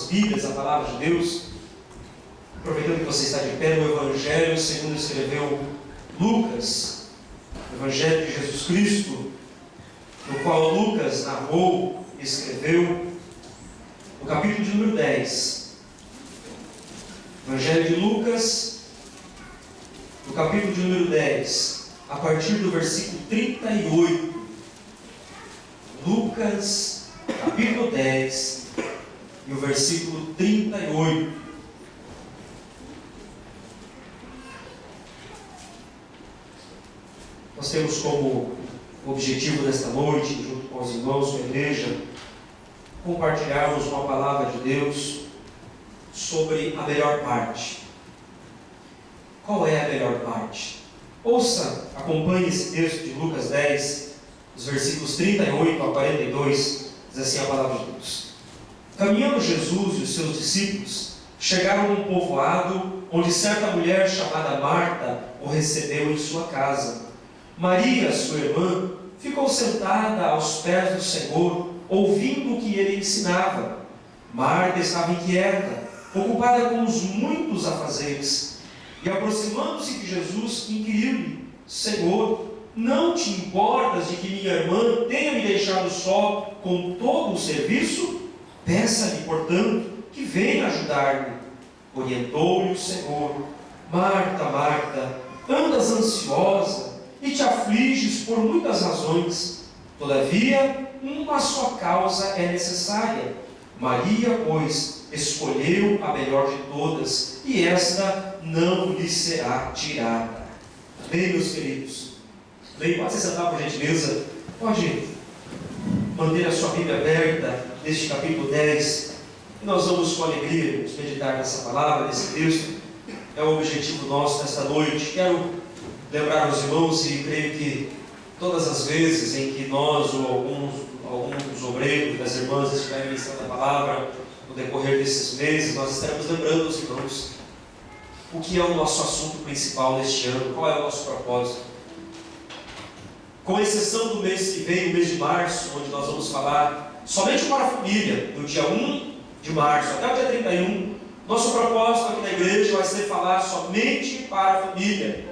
Bíblias, a palavra de Deus, aproveitando que você está de pé, no Evangelho segundo escreveu Lucas, o Evangelho de Jesus Cristo, no qual Lucas narrou e escreveu, no capítulo de número 10. Evangelho de Lucas, no capítulo de número 10, a partir do versículo 38. Lucas, capítulo 10, e o versículo 38. Nós temos como objetivo desta noite, junto com os irmãos, com a igreja, compartilharmos uma palavra de Deus sobre a melhor parte. Qual é a melhor parte? Ouça, acompanhe esse texto de Lucas 10, os versículos 38 a 42, diz assim a palavra de Deus. Caminhando Jesus e os seus discípulos, chegaram a um povoado onde certa mulher chamada Marta o recebeu em sua casa. Maria, sua irmã, ficou sentada aos pés do Senhor, ouvindo o que ele ensinava. Marta estava inquieta, ocupada com os muitos afazeres. E aproximando-se de Jesus, inquiriu-lhe: Senhor, não te importas de que minha irmã tenha me deixado só com todo o serviço? Peça-lhe, portanto, que venha ajudar-me. Orientou-lhe o Senhor: Marta, Marta, andas ansiosa e te afliges por muitas razões. Todavia, uma só causa é necessária. Maria, pois, escolheu a melhor de todas, e esta não lhe será tirada. Amém, meus queridos? Bem, pode se sentar por gentileza. Pode manter a sua Bíblia aberta neste capítulo 10. E nós vamos com alegria nos meditar nessa palavra, nesse texto. É o objetivo nosso nesta noite. Quero lembrar aos irmãos, e creio que todas as vezes em que nós ou alguns dos obreiros, das irmãs estiverem ministrando a palavra no decorrer desses meses, nós estaremos lembrando aos irmãos o que é o nosso assunto principal neste ano, qual é o nosso propósito. Com exceção do mês que vem, o mês de março, onde nós vamos falar somente para a família, do dia 1 de março até o dia 31, nosso propósito aqui na igreja vai ser falar somente para a família.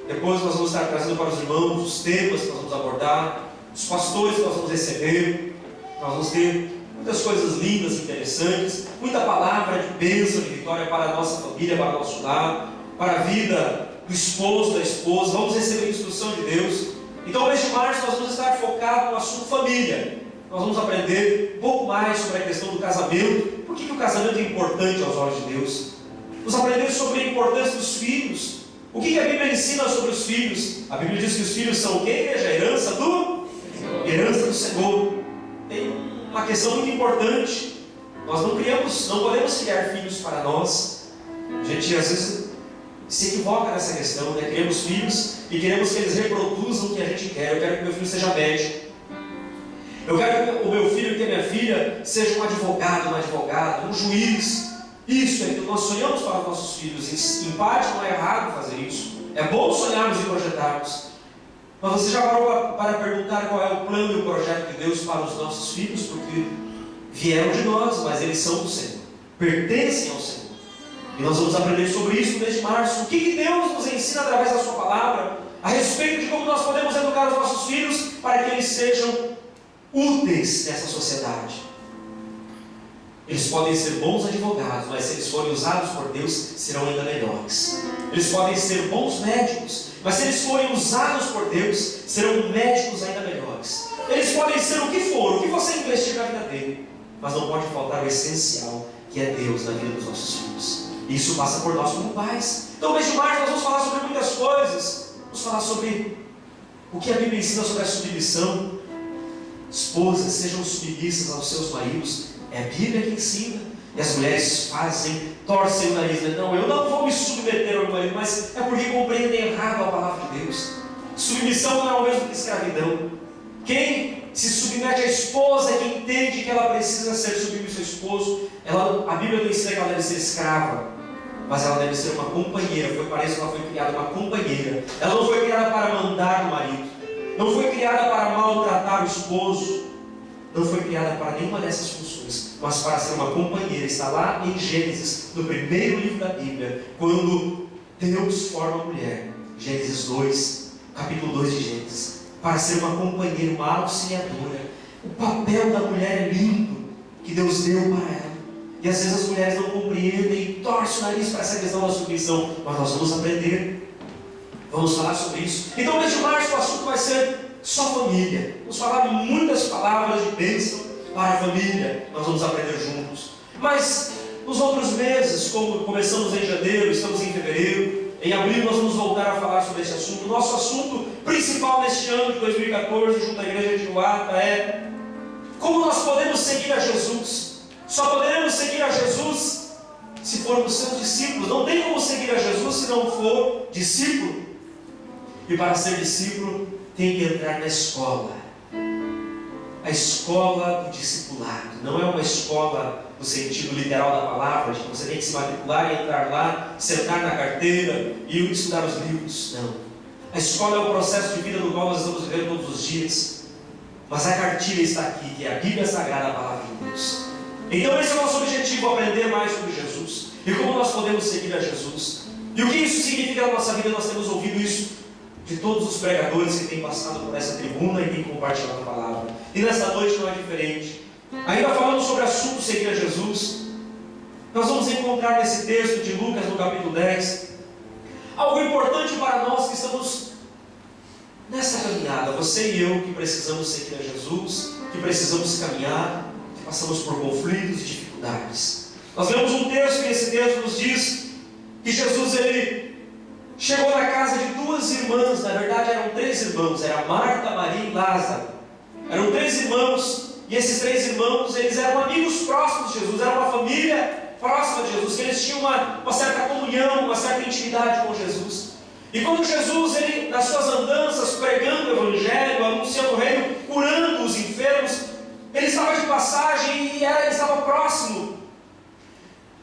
Depois nós vamos estar trazendo para os irmãos os temas que nós vamos abordar, os pastores que nós vamos receber. Nós vamos ter muitas coisas lindas, interessantes, muita palavra de bênção, de vitória para a nossa família, para o nosso lar, para a vida do esposo, da esposa. Vamos receber a instrução de Deus. Então, no mês de março, nós vamos estar focados no assunto família. Nós vamos aprender um pouco mais sobre a questão do casamento. Por que o casamento é importante aos olhos de Deus? Vamos aprender sobre a importância dos filhos. O que a Bíblia ensina sobre os filhos? A Bíblia diz que os filhos são o quê, igreja? A herança do Senhor. Tem uma questão muito importante. Nós não podemos criar filhos para nós. A gente às vezes se equivoca nessa questão, né? Criamos filhos e queremos que eles reproduzam o que a gente quer. Eu quero que meu filho seja médico. Eu quero que o meu filho e a minha filha seja um advogado, uma advogada, um juiz. Isso é que nós sonhamos para os nossos filhos. Em parte não é errado fazer isso. É bom sonharmos e projetarmos. Mas você já parou para perguntar qual é o plano e o projeto de Deus para os nossos filhos? Porque vieram de nós, mas eles são do Senhor, pertencem ao Senhor. E nós vamos aprender sobre isso no mês de março. O que Deus nos ensina através da sua palavra a respeito de como nós podemos educar os nossos filhos para que eles sejam úteis nessa sociedade. Eles podem ser bons advogados, mas se eles forem usados por Deus, serão ainda melhores. Eles podem ser bons médicos, mas se eles forem usados por Deus, serão médicos ainda melhores. Eles podem ser o que for, o que você investir na vida dele, mas não pode faltar o essencial, que é Deus na vida dos nossos filhos. E isso passa por nós como pais. Então, no mês de março, nós vamos falar sobre muitas coisas. Vamos falar sobre o que a Bíblia ensina sobre a submissão. Esposas, sejam submissas aos seus maridos. É a Bíblia que ensina. E as mulheres torcem o nariz. Não, eu não vou me submeter ao meu marido, mas é porque compreendem errado a palavra de Deus. Submissão não é o mesmo que escravidão. Quem se submete à esposa é quem entende que ela precisa ser submissa ao seu esposo. A Bíblia não ensina que ela deve ser escrava, mas ela deve ser uma companheira. Parece que ela foi criada uma companheira. Ela não foi criada para mandar no marido, não foi criada para maltratar o esposo, não foi criada para nenhuma dessas funções, mas para ser uma companheira. Está lá em Gênesis, no primeiro livro da Bíblia, quando Deus forma a mulher. Gênesis 2, capítulo 2 de Gênesis. Para ser uma companheira, uma auxiliadora. O papel da mulher é lindo, que Deus deu para ela. E às vezes as mulheres não compreendem e torcem o nariz para essa questão da submissão. Mas nós vamos aprender. Vamos falar sobre isso. Então, no mês de março, o assunto vai ser só família. Vamos falar muitas palavras de bênção para a família. Nós vamos aprender juntos. Mas nos outros meses, como começamos em janeiro, estamos em fevereiro, em abril nós vamos voltar a falar sobre esse assunto. Nosso assunto principal neste ano de 2014, junto à igreja de Uata, é como nós podemos seguir a Jesus. Só poderemos seguir a Jesus se formos seus discípulos. Não tem como seguir a Jesus se não for discípulo. E para ser discípulo, tem que entrar na escola. A escola do discipulado. Não é uma escola no sentido literal da palavra, de que você tem que se matricular e entrar lá, sentar na carteira e estudar os livros. Não. A escola é o processo de vida no qual nós estamos vivendo todos os dias. Mas a cartilha está aqui, que é a Bíblia Sagrada, a palavra de Deus. Então esse é o nosso objetivo, aprender mais sobre Jesus. E como nós podemos seguir a Jesus. E o que isso significa na nossa vida, nós temos ouvido isso de todos os pregadores que têm passado por essa tribuna e têm compartilhado a palavra. E nesta noite não é diferente. Ainda falando sobre o assunto seguir a Jesus, nós vamos encontrar nesse texto de Lucas, no capítulo 10, algo importante para nós que estamos nessa caminhada. Você e eu que precisamos seguir a Jesus, que precisamos caminhar, que passamos por conflitos e dificuldades. Nós lemos um texto e esse texto nos diz que Jesus, ele chegou na casa de duas irmãs. Na verdade eram três irmãos, era Marta, Maria e Lázaro. Eram três irmãos, e esses três irmãos, eles eram amigos próximos de Jesus, era uma família próxima de Jesus, que eles tinham uma certa comunhão, uma certa intimidade com Jesus. E quando Jesus, ele, nas suas andanças, pregando o Evangelho, anunciando o reino, curando os enfermos, ele estava de passagem e ele estava próximo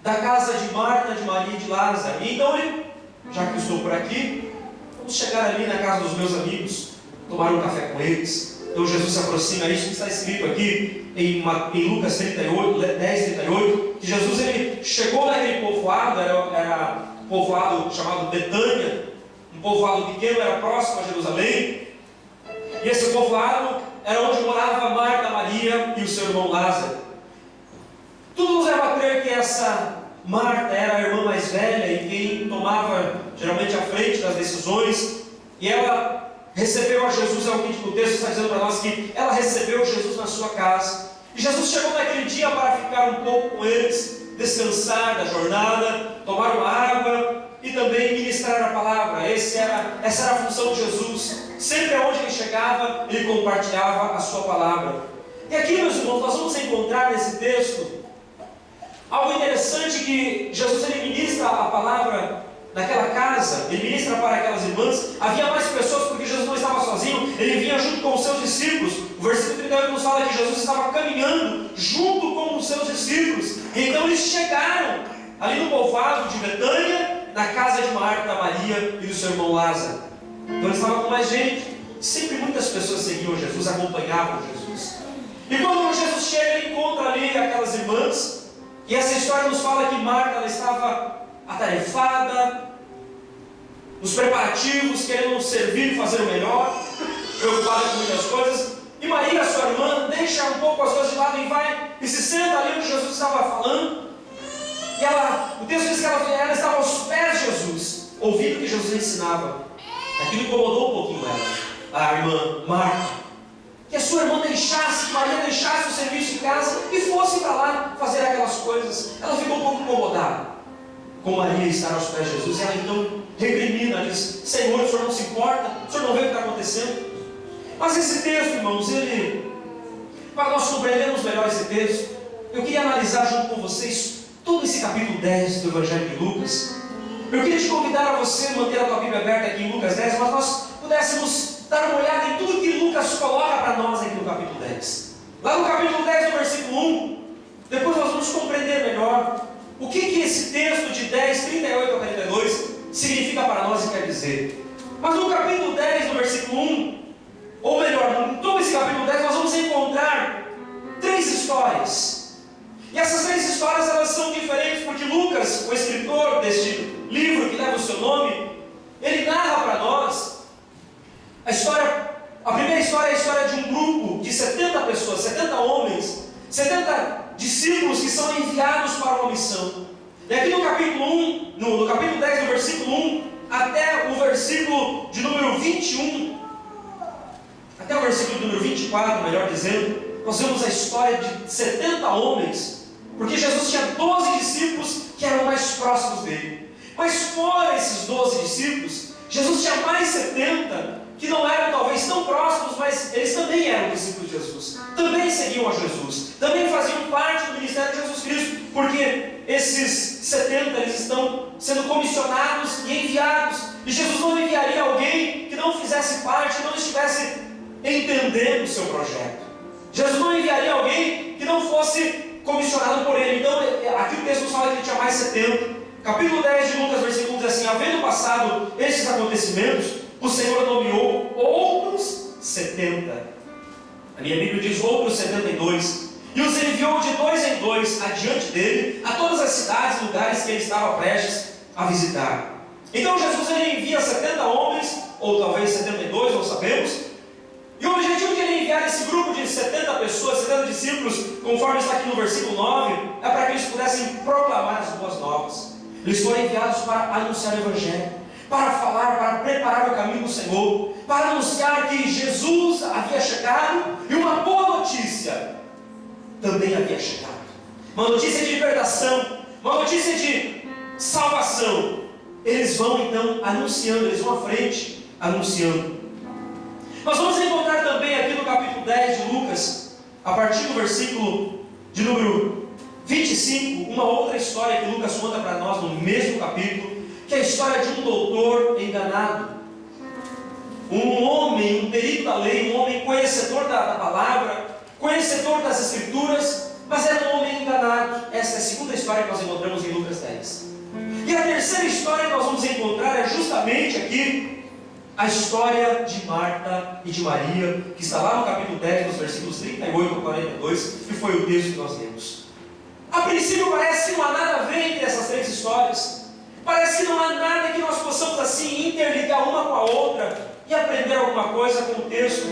da casa de Marta, de Maria e de Lázaro. E então ele, já que eu estou por aqui, vamos chegar ali na casa dos meus amigos, tomar um café com eles. Então Jesus se aproxima, isso que está escrito aqui em Lucas 38, 10, 38, que Jesus, ele chegou naquele povoado, era um povoado chamado Betânia, um povoado pequeno, era próximo a Jerusalém, e esse povoado era onde morava Marta, Maria e o seu irmão Lázaro. Tudo nos leva a crer que essa Marta era a irmã mais velha e quem tomava geralmente a frente das decisões, e ela recebeu a Jesus. É o que o texto está dizendo para nós, que ela recebeu Jesus na sua casa, e Jesus chegou naquele dia para ficar um pouco com eles, descansar da jornada, tomar uma água e também ministrar a palavra. Essa era a função de Jesus. Sempre aonde ele chegava, ele compartilhava a sua palavra. E aqui, meus irmãos, nós vamos encontrar nesse texto algo interessante, que Jesus, ele ministra a palavra naquela casa, ele ministra para aquelas irmãs. Havia mais pessoas porque Jesus não estava sozinho, ele vinha junto com os seus discípulos. O versículo 38 nos fala que Jesus estava caminhando junto com os seus discípulos. E então eles chegaram ali no povoado de Betânia, na casa de Marta, Maria e do seu irmão Lázaro. Então eles estavam com mais gente. Sempre muitas pessoas seguiam Jesus, acompanhavam Jesus. E quando Jesus chega, ele encontra ali aquelas irmãs. E essa história nos fala que Marta, ela estava atarefada, nos preparativos, querendo servir e fazer o melhor, preocupada com muitas coisas. E Maria, sua irmã, deixa um pouco as coisas de lado e vai e se senta ali onde Jesus estava falando. E o texto diz que ela estava aos pés de Jesus, ouvindo o que Jesus ensinava. Aquilo incomodou um pouquinho ela, a irmã Marta. Que a sua irmã deixasse, que Maria deixasse o serviço em casa e fosse para lá fazer aquelas coisas. Ela ficou um pouco incomodada com Maria estar aos pés de Jesus. E ela então recrimina, diz: Senhor, o Senhor não se importa? O Senhor não vê o que está acontecendo? Mas esse texto, irmãos, para nós compreendermos melhor esse texto, eu queria analisar junto com vocês todo esse capítulo 10 do Evangelho de Lucas. Eu queria te convidar a você manter a tua Bíblia aberta aqui em Lucas 10, mas nós pudéssemos dar uma olhada em tudo que Lucas coloca para nós aqui no capítulo 10. Lá no capítulo 10, no versículo 1, depois nós vamos compreender melhor o que esse texto de 10, 38 a 42 significa para nós e quer dizer. Mas no capítulo 10, no versículo 1, ou melhor, em todo esse capítulo 10, nós vamos encontrar três histórias. E essas 3 histórias, elas são diferentes, porque Lucas, o escritor deste livro que leva o seu nome, ele narra para nós a primeira história é a história de um grupo de 70 pessoas, 70 homens, 70 discípulos que são enviados para uma missão. E aqui no capítulo 1, no capítulo 10, no versículo 1, até o versículo de número 21, até o versículo de número 24, melhor dizendo, nós vemos a história de 70 homens, porque Jesus tinha 12 discípulos que eram mais próximos dele. Mas fora esses 12 discípulos, Jesus tinha mais 70 que não eram talvez tão próximos, mas eles também eram discípulos de Jesus, também seguiam a Jesus, também faziam parte do ministério de Jesus Cristo, porque esses 70 eles estão sendo comissionados e enviados, e Jesus não enviaria alguém que não fizesse parte, que não estivesse entendendo o seu projeto. Jesus não enviaria alguém que não fosse comissionado por ele. Então aqui o texto nos fala que ele tinha mais 70. Capítulo 10 de Lucas, versículo 1 diz assim: havendo passado estes acontecimentos, o Senhor nomeou outros 70. A minha Bíblia diz outros 72. E os enviou de 2 em 2 adiante dele a todas as cidades e lugares que ele estava prestes a visitar. Então Jesus ele envia 70 homens, ou talvez 72, não sabemos. E o objetivo de ele enviar esse grupo de 70 pessoas, 70 discípulos, conforme está aqui no versículo 9, é para que eles pudessem proclamar as boas novas. Eles foram enviados para anunciar o Evangelho, para falar, para preparar o caminho do Senhor, para anunciar que Jesus havia chegado e uma boa notícia também havia chegado. Uma notícia de libertação, uma notícia de salvação. Eles vão então anunciando, eles vão à frente anunciando. Nós vamos encontrar também aqui no capítulo 10 de Lucas, a partir do versículo de número 25, uma outra história que Lucas conta para nós no mesmo capítulo, que é a história de um doutor enganado. Um homem, um perito da lei, um homem conhecedor da palavra, conhecedor das escrituras, mas era um homem enganado. Essa é a segunda história que nós encontramos em Lucas 10. E a terceira história que nós vamos encontrar é justamente aqui a história de Marta e de Maria, que está lá no capítulo 10, nos versículos 38 a 42, que foi o texto que nós lemos. A princípio parece que não há nada a ver entre essas 3 histórias. Parece que não há nada que nós possamos assim interligar uma com a outra e aprender alguma coisa com o texto.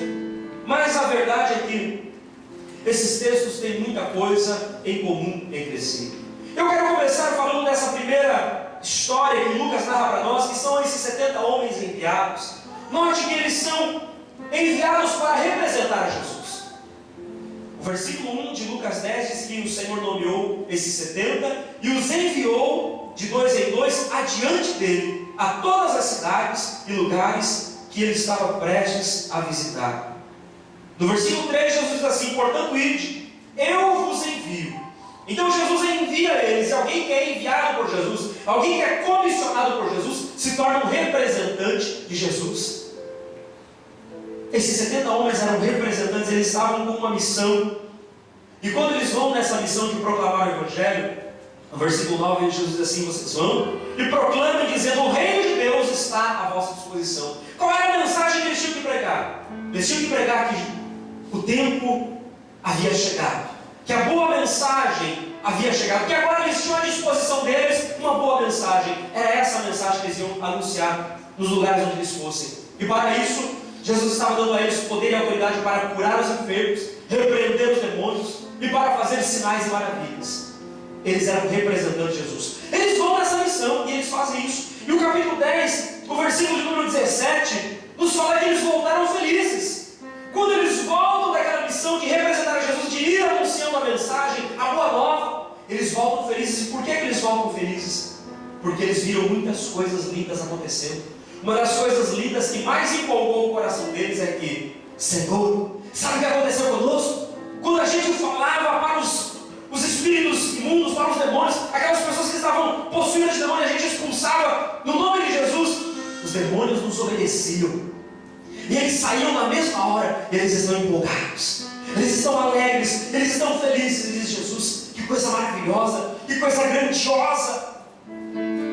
Mas a verdade é que esses textos têm muita coisa em comum entre si. Eu quero começar falando dessa primeira história que Lucas narra para nós, que são esses 70 homens enviados. Note que eles são enviados para representar Jesus. O versículo 1 de Lucas 10 diz que o Senhor nomeou esses 70 e os enviou de 2 em 2 adiante dele a todas as cidades e lugares que ele estava prestes a visitar. No versículo 3 Jesus diz assim: portanto ide, eu vos envio. Então Jesus envia eles, e alguém que é enviado por Jesus, alguém que é comissionado por Jesus, se torna um representante de Jesus. Esses 70 homens eram representantes, eles estavam com uma missão. E quando eles vão nessa missão de proclamar o Evangelho, no versículo 9, Jesus diz assim: vocês vão e proclamem dizendo: o reino de Deus está à vossa disposição. Qual era a mensagem que eles tinham que pregar? Eles tinham que pregar que o tempo havia chegado, que a boa mensagem havia chegado, que agora eles tinham à disposição deles uma boa mensagem. Era essa a mensagem que eles iam anunciar nos lugares onde eles fossem. E para isso, Jesus estava dando a eles poder e autoridade para curar os enfermos, repreender os demônios e para fazer sinais e maravilhas. Eles eram representantes de Jesus. Eles vão nessa missão e eles fazem isso. E o capítulo 10, o versículo de número 17, nos fala que eles voltaram felizes. Quando eles voltam daquela missão de representar a Jesus, de ir anunciando a mensagem, a boa nova, eles voltam felizes. E por que eles voltam felizes? Porque eles viram muitas coisas lindas acontecendo. Uma das coisas lindas que mais empolgou o coração deles é que: Senhor, sabe o que aconteceu conosco? Quando a gente falava para os espíritos imundos, para os demônios, aquelas pessoas que estavam possuídas de demônio, a gente expulsava no nome de Jesus, os demônios nos obedeciam. E eles saíam na mesma hora, e eles estão empolgados, eles estão alegres, eles estão felizes. E diz Jesus: que coisa maravilhosa, que coisa grandiosa.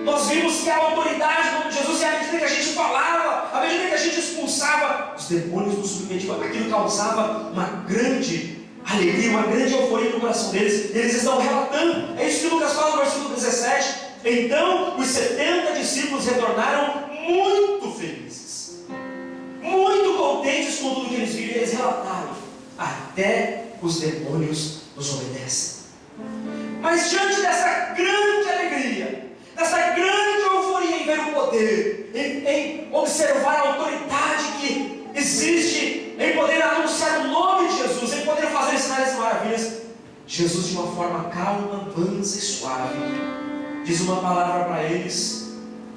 Nós vimos que a autoridade do nome de Jesus, e à medida que a gente falava, à medida que a gente expulsava, os demônios nos submetiam. Aquilo causava uma grande alegria, uma grande euforia no coração deles. Eles estão relatando. É isso que Lucas fala no versículo 17. Então os 70 discípulos retornaram muito felizes, muito contentes com tudo que eles viram. Eles relataram: até os demônios nos obedecem. Mas diante dessa grande alegria, dessa grande euforia em ver o poder, em observar a autoridade que existe, em poder anunciar o nome de Jesus, em poder fazer sinais e maravilhas, Jesus, de uma forma calma, mansa e suave, diz uma palavra para eles,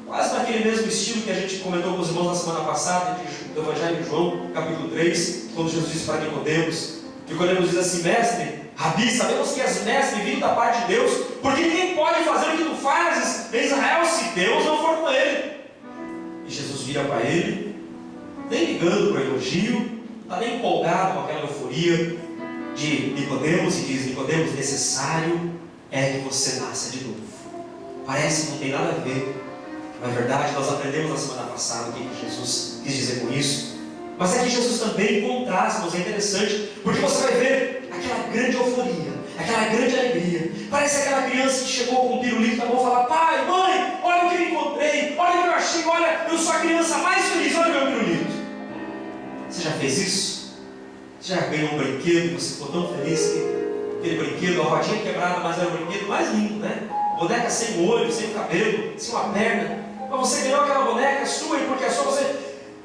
quase naquele mesmo estilo que a gente comentou com os irmãos na semana passada, do Evangelho de João, capítulo 3, quando Jesus disse para Nicodemos, diz assim: mestre, Rabi, sabemos que és mestre vindo da parte de Deus, porque quem pode fazer o que tu fazes em Israel se Deus não for com ele? E Jesus vira para ele, nem ligando para o elogio, não está nem empolgado com aquela euforia de Nicodemos, e diz: Nicodemos, necessário é que você nasça de novo. Parece que não tem nada a ver, na verdade nós aprendemos na semana passada o que Jesus quis dizer com isso. Mas é que Jesus também contrasta, mas é interessante, porque você vai ver aquela grande euforia, aquela grande alegria. Parece aquela criança que chegou com um pirulito na mão e fala: pai, mãe, olha o que eu encontrei, olha o que eu achei, olha, eu sou a criança mais feliz, olha o meu pirulito. Você já fez isso? Você já ganhou um brinquedo e você ficou tão feliz que aquele brinquedo, a rodinha quebrada, mas era o brinquedo mais lindo, né? Boneca sem olho, sem cabelo, sem uma perna. Mas você ganhou aquela boneca sua, e porque é sua, você...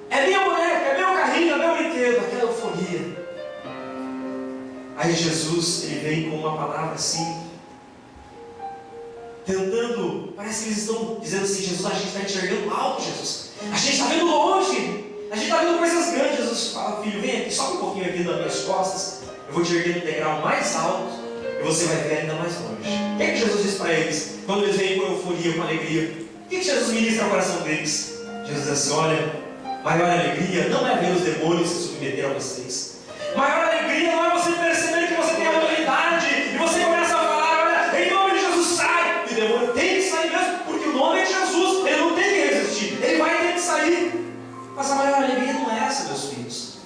é minha boneca, é meu carrinho, é meu brinquedo, aquela euforia. Aí Jesus, ele vem com uma palavra assim, tentando, parece que eles estão dizendo assim: Jesus, a gente está enxergando alto, Jesus, a gente está vendo longe, a gente está vendo coisas grandes. Jesus fala: filho, vem aqui, sobe um pouquinho aqui nas minhas costas, eu vou te erguer no degrau mais alto, e você vai ver ainda mais longe. O que é que Jesus diz para eles, quando eles vêm com euforia, com alegria? O que Jesus ministra ao coração deles? Jesus diz assim: olha, maior alegria não é ver os demônios se submeter a vocês. Maior alegria não é você perceber que você tem autoridade e você começa a falar: olha, em nome de Jesus sai. E o demônio tem que sair mesmo, porque o nome é Jesus, ele não tem que resistir, ele vai ter que sair. Mas a maior alegria não é essa, meus filhos.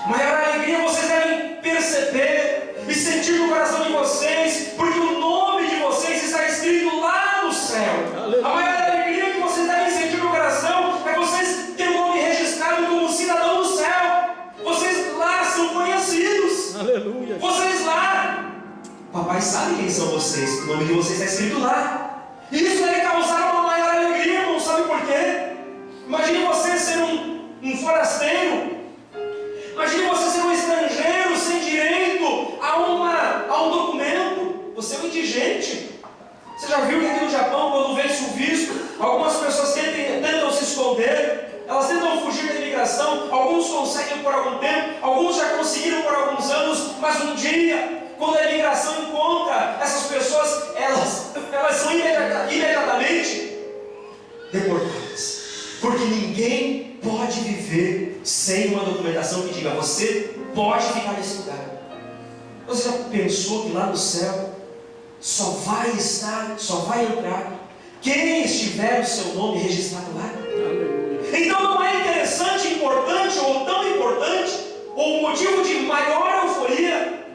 A maior alegria vocês devem perceber e sentir no coração de vocês, porque o nome de vocês está escrito lá no céu. A maior alegria que vocês devem sentir no coração é vocês terem o nome registrado como cidadão do céu. Vocês lá são conhecidos. Aleluia. Vocês lá, papai sabe quem são vocês, o nome de vocês está escrito lá. E isso deve causar uma maior alegria, não sabe por quê? Imagine você ser um forasteiro. Imagine você ser um estrangeiro sem direito a um documento. Você é um indigente. Você já viu que aqui no Japão, quando vence o visto, algumas pessoas tentam se esconder, elas tentam fugir da imigração. Alguns conseguem por algum tempo, alguns já conseguiram por alguns anos, mas um dia, quando a imigração encontra essas pessoas, elas são imediatamente deportadas. Porque ninguém pode viver sem uma documentação que diga: você pode ficar nesse lugar. Você já pensou que lá no céu só vai entrar quem estiver o seu nome registrado lá? Então não é interessante, importante, ou tão importante, ou motivo de maior euforia,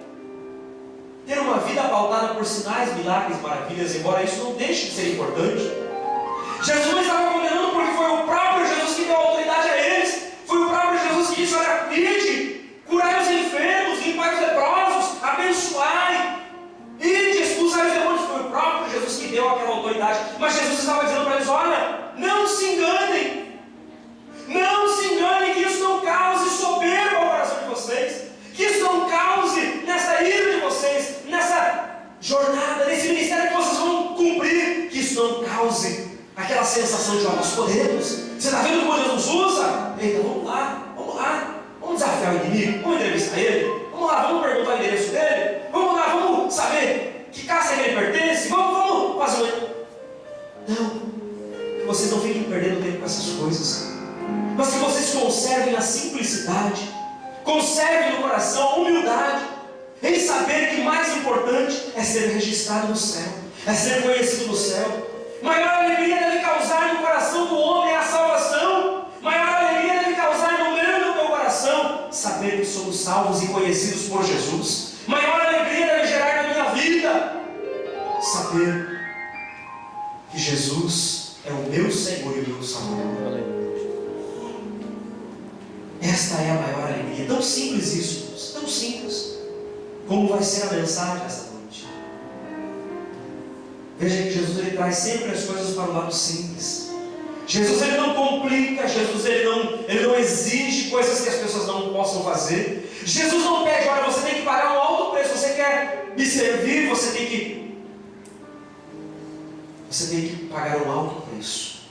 ter uma vida pautada por sinais, milagres, maravilhas, embora isso não deixe de ser importante. Jesus não estava condenando porque foi o próprio Jesus que deu autoridade a eles. Foi o próprio Jesus que disse: olha, ide, curai os enfermos, limpai os leprosos, abençoai, ide, expulsai os demônios. Foi o próprio Jesus que deu aquela autoridade. Mas Jesus estava dizendo para eles: olha, não se enganem. Não se enganem, que isso não cause soberba ao coração de vocês, que isso não cause nessa ira de vocês, nessa jornada, nesse ministério que vocês vão cumprir, que isso não cause aquela sensação de: nós podemos. Você está vendo como Jesus usa? Eita, vamos lá, vamos desafiar o inimigo, vamos entrevistar ele, vamos lá, vamos perguntar o endereço dele, vamos lá, vamos saber que casa que ele pertence, vamos fazer Não, que vocês não fiquem perdendo tempo com essas coisas, mas que vocês conservem a simplicidade, conservem no coração a humildade, em saber que mais importante é ser registrado no céu, é ser conhecido no céu. Maior alegria deve causar no coração do homem a salvação. Maior alegria deve causar no meu e no teu coração saber que somos salvos e conhecidos por Jesus. Maior alegria deve gerar na minha vida saber que Jesus é o meu Senhor e o meu Salvador. Esta é a maior alegria. Tão simples isso, tão simples. Como vai ser a mensagem esta noite? Veja que Jesus ele traz sempre as coisas para o lado simples. Jesus ele não complica, Jesus ele não exige coisas que as pessoas não possam fazer. Jesus não pede, olha, você tem que pagar um alto preço, você quer me servir, você tem que pagar um alto preço.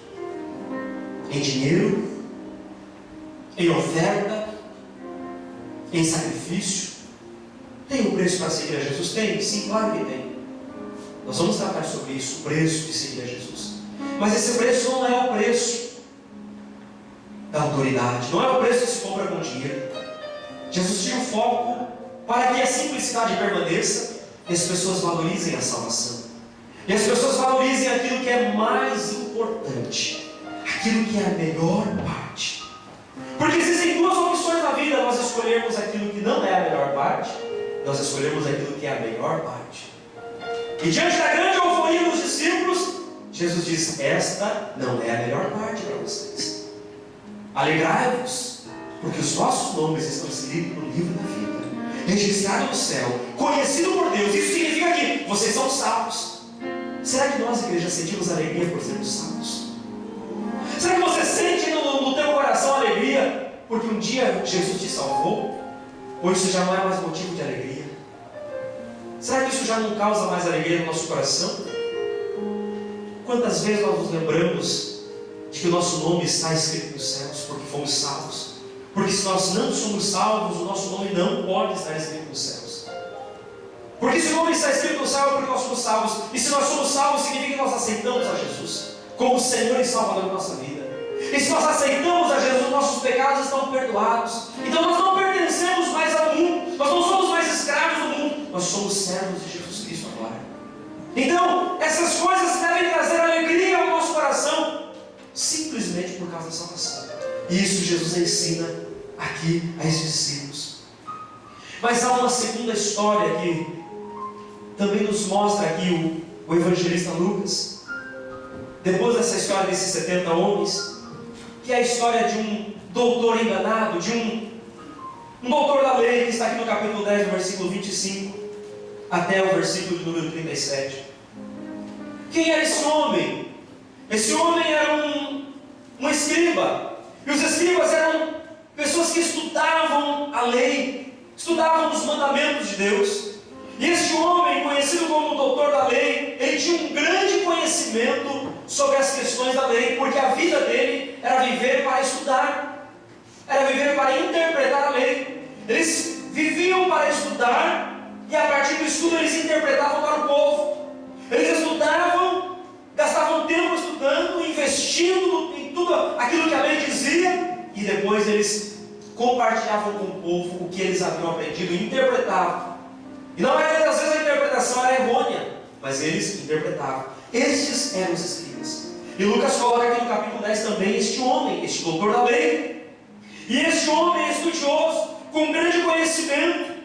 Em dinheiro, em oferta, em sacrifício. Tem um preço para seguir a Jesus? Tem? Sim, claro que tem. Nós vamos tratar sobre isso, o preço de seguir a Jesus. Mas esse preço não é o preço da autoridade, não é o preço que se compra com dinheiro. Jesus tinha um foco para que a simplicidade permaneça e as pessoas valorizem a salvação. E as pessoas valorizem aquilo que é mais importante, aquilo que é a melhor parte. Porque existem duas opções na vida: nós escolhermos aquilo que não é a melhor parte, nós escolhemos aquilo que é a melhor parte. E diante da grande euforia dos discípulos, Jesus diz: esta não é a melhor parte para vocês. Alegrai-vos, porque os vossos nomes estão escritos no livro da vida, registrado no céu, conhecido por Deus. Isso significa que vocês são salvos. Será que nós, igreja, sentimos alegria por sermos salvos? Será que você sente no teu coração alegria porque um dia Jesus te salvou? Ou isso já não é mais motivo de alegria? Será que isso já não causa mais alegria no nosso coração? Quantas vezes nós nos lembramos de que o nosso nome está escrito nos céus porque fomos salvos? Porque se nós não somos salvos, o nosso nome não pode estar escrito nos céus. Porque se o nome está escrito no céu é porque nós somos salvos. E se nós somos salvos, significa que nós aceitamos a Jesus como Senhor e Salvador da nossa vida. E se nós aceitamos a Jesus, nossos pecados estão perdoados. Então nós não pertencemos mais ao mundo, nós não somos mais escravos do mundo, nós somos servos de Jesus Cristo agora. Então, essas coisas devem trazer alegria ao nosso coração, simplesmente por causa da salvação. E isso Jesus ensina aqui a esses discípulos. Mas há uma segunda história que também nos mostra aqui o evangelista Lucas. Depois dessa história desses 70 homens, que é a história de um doutor enganado, de um doutor da lei, que está aqui no capítulo 10, no versículo 25, até o versículo de número 37. Quem era esse homem? Esse homem era um escriba. E os escribas eram pessoas que estudavam a lei, estudavam os mandamentos de Deus. E este homem, conhecido como o doutor da lei, ele tinha um grande conhecimento sobre as questões da lei, porque a vida dele era viver para estudar, era viver para interpretar a lei. Eles viviam para estudar, e a partir do estudo eles interpretavam para o povo. Eles estudavam, gastavam tempo estudando, investindo em tudo aquilo que a lei dizia, e depois eles compartilhavam com o povo o que eles haviam aprendido e interpretavam. E na maioria das vezes a interpretação era errônea, mas eles interpretavam. Estes eram os escribas. E Lucas coloca aqui no capítulo 10 também este homem, este doutor da lei. E este homem estudioso, com grande conhecimento,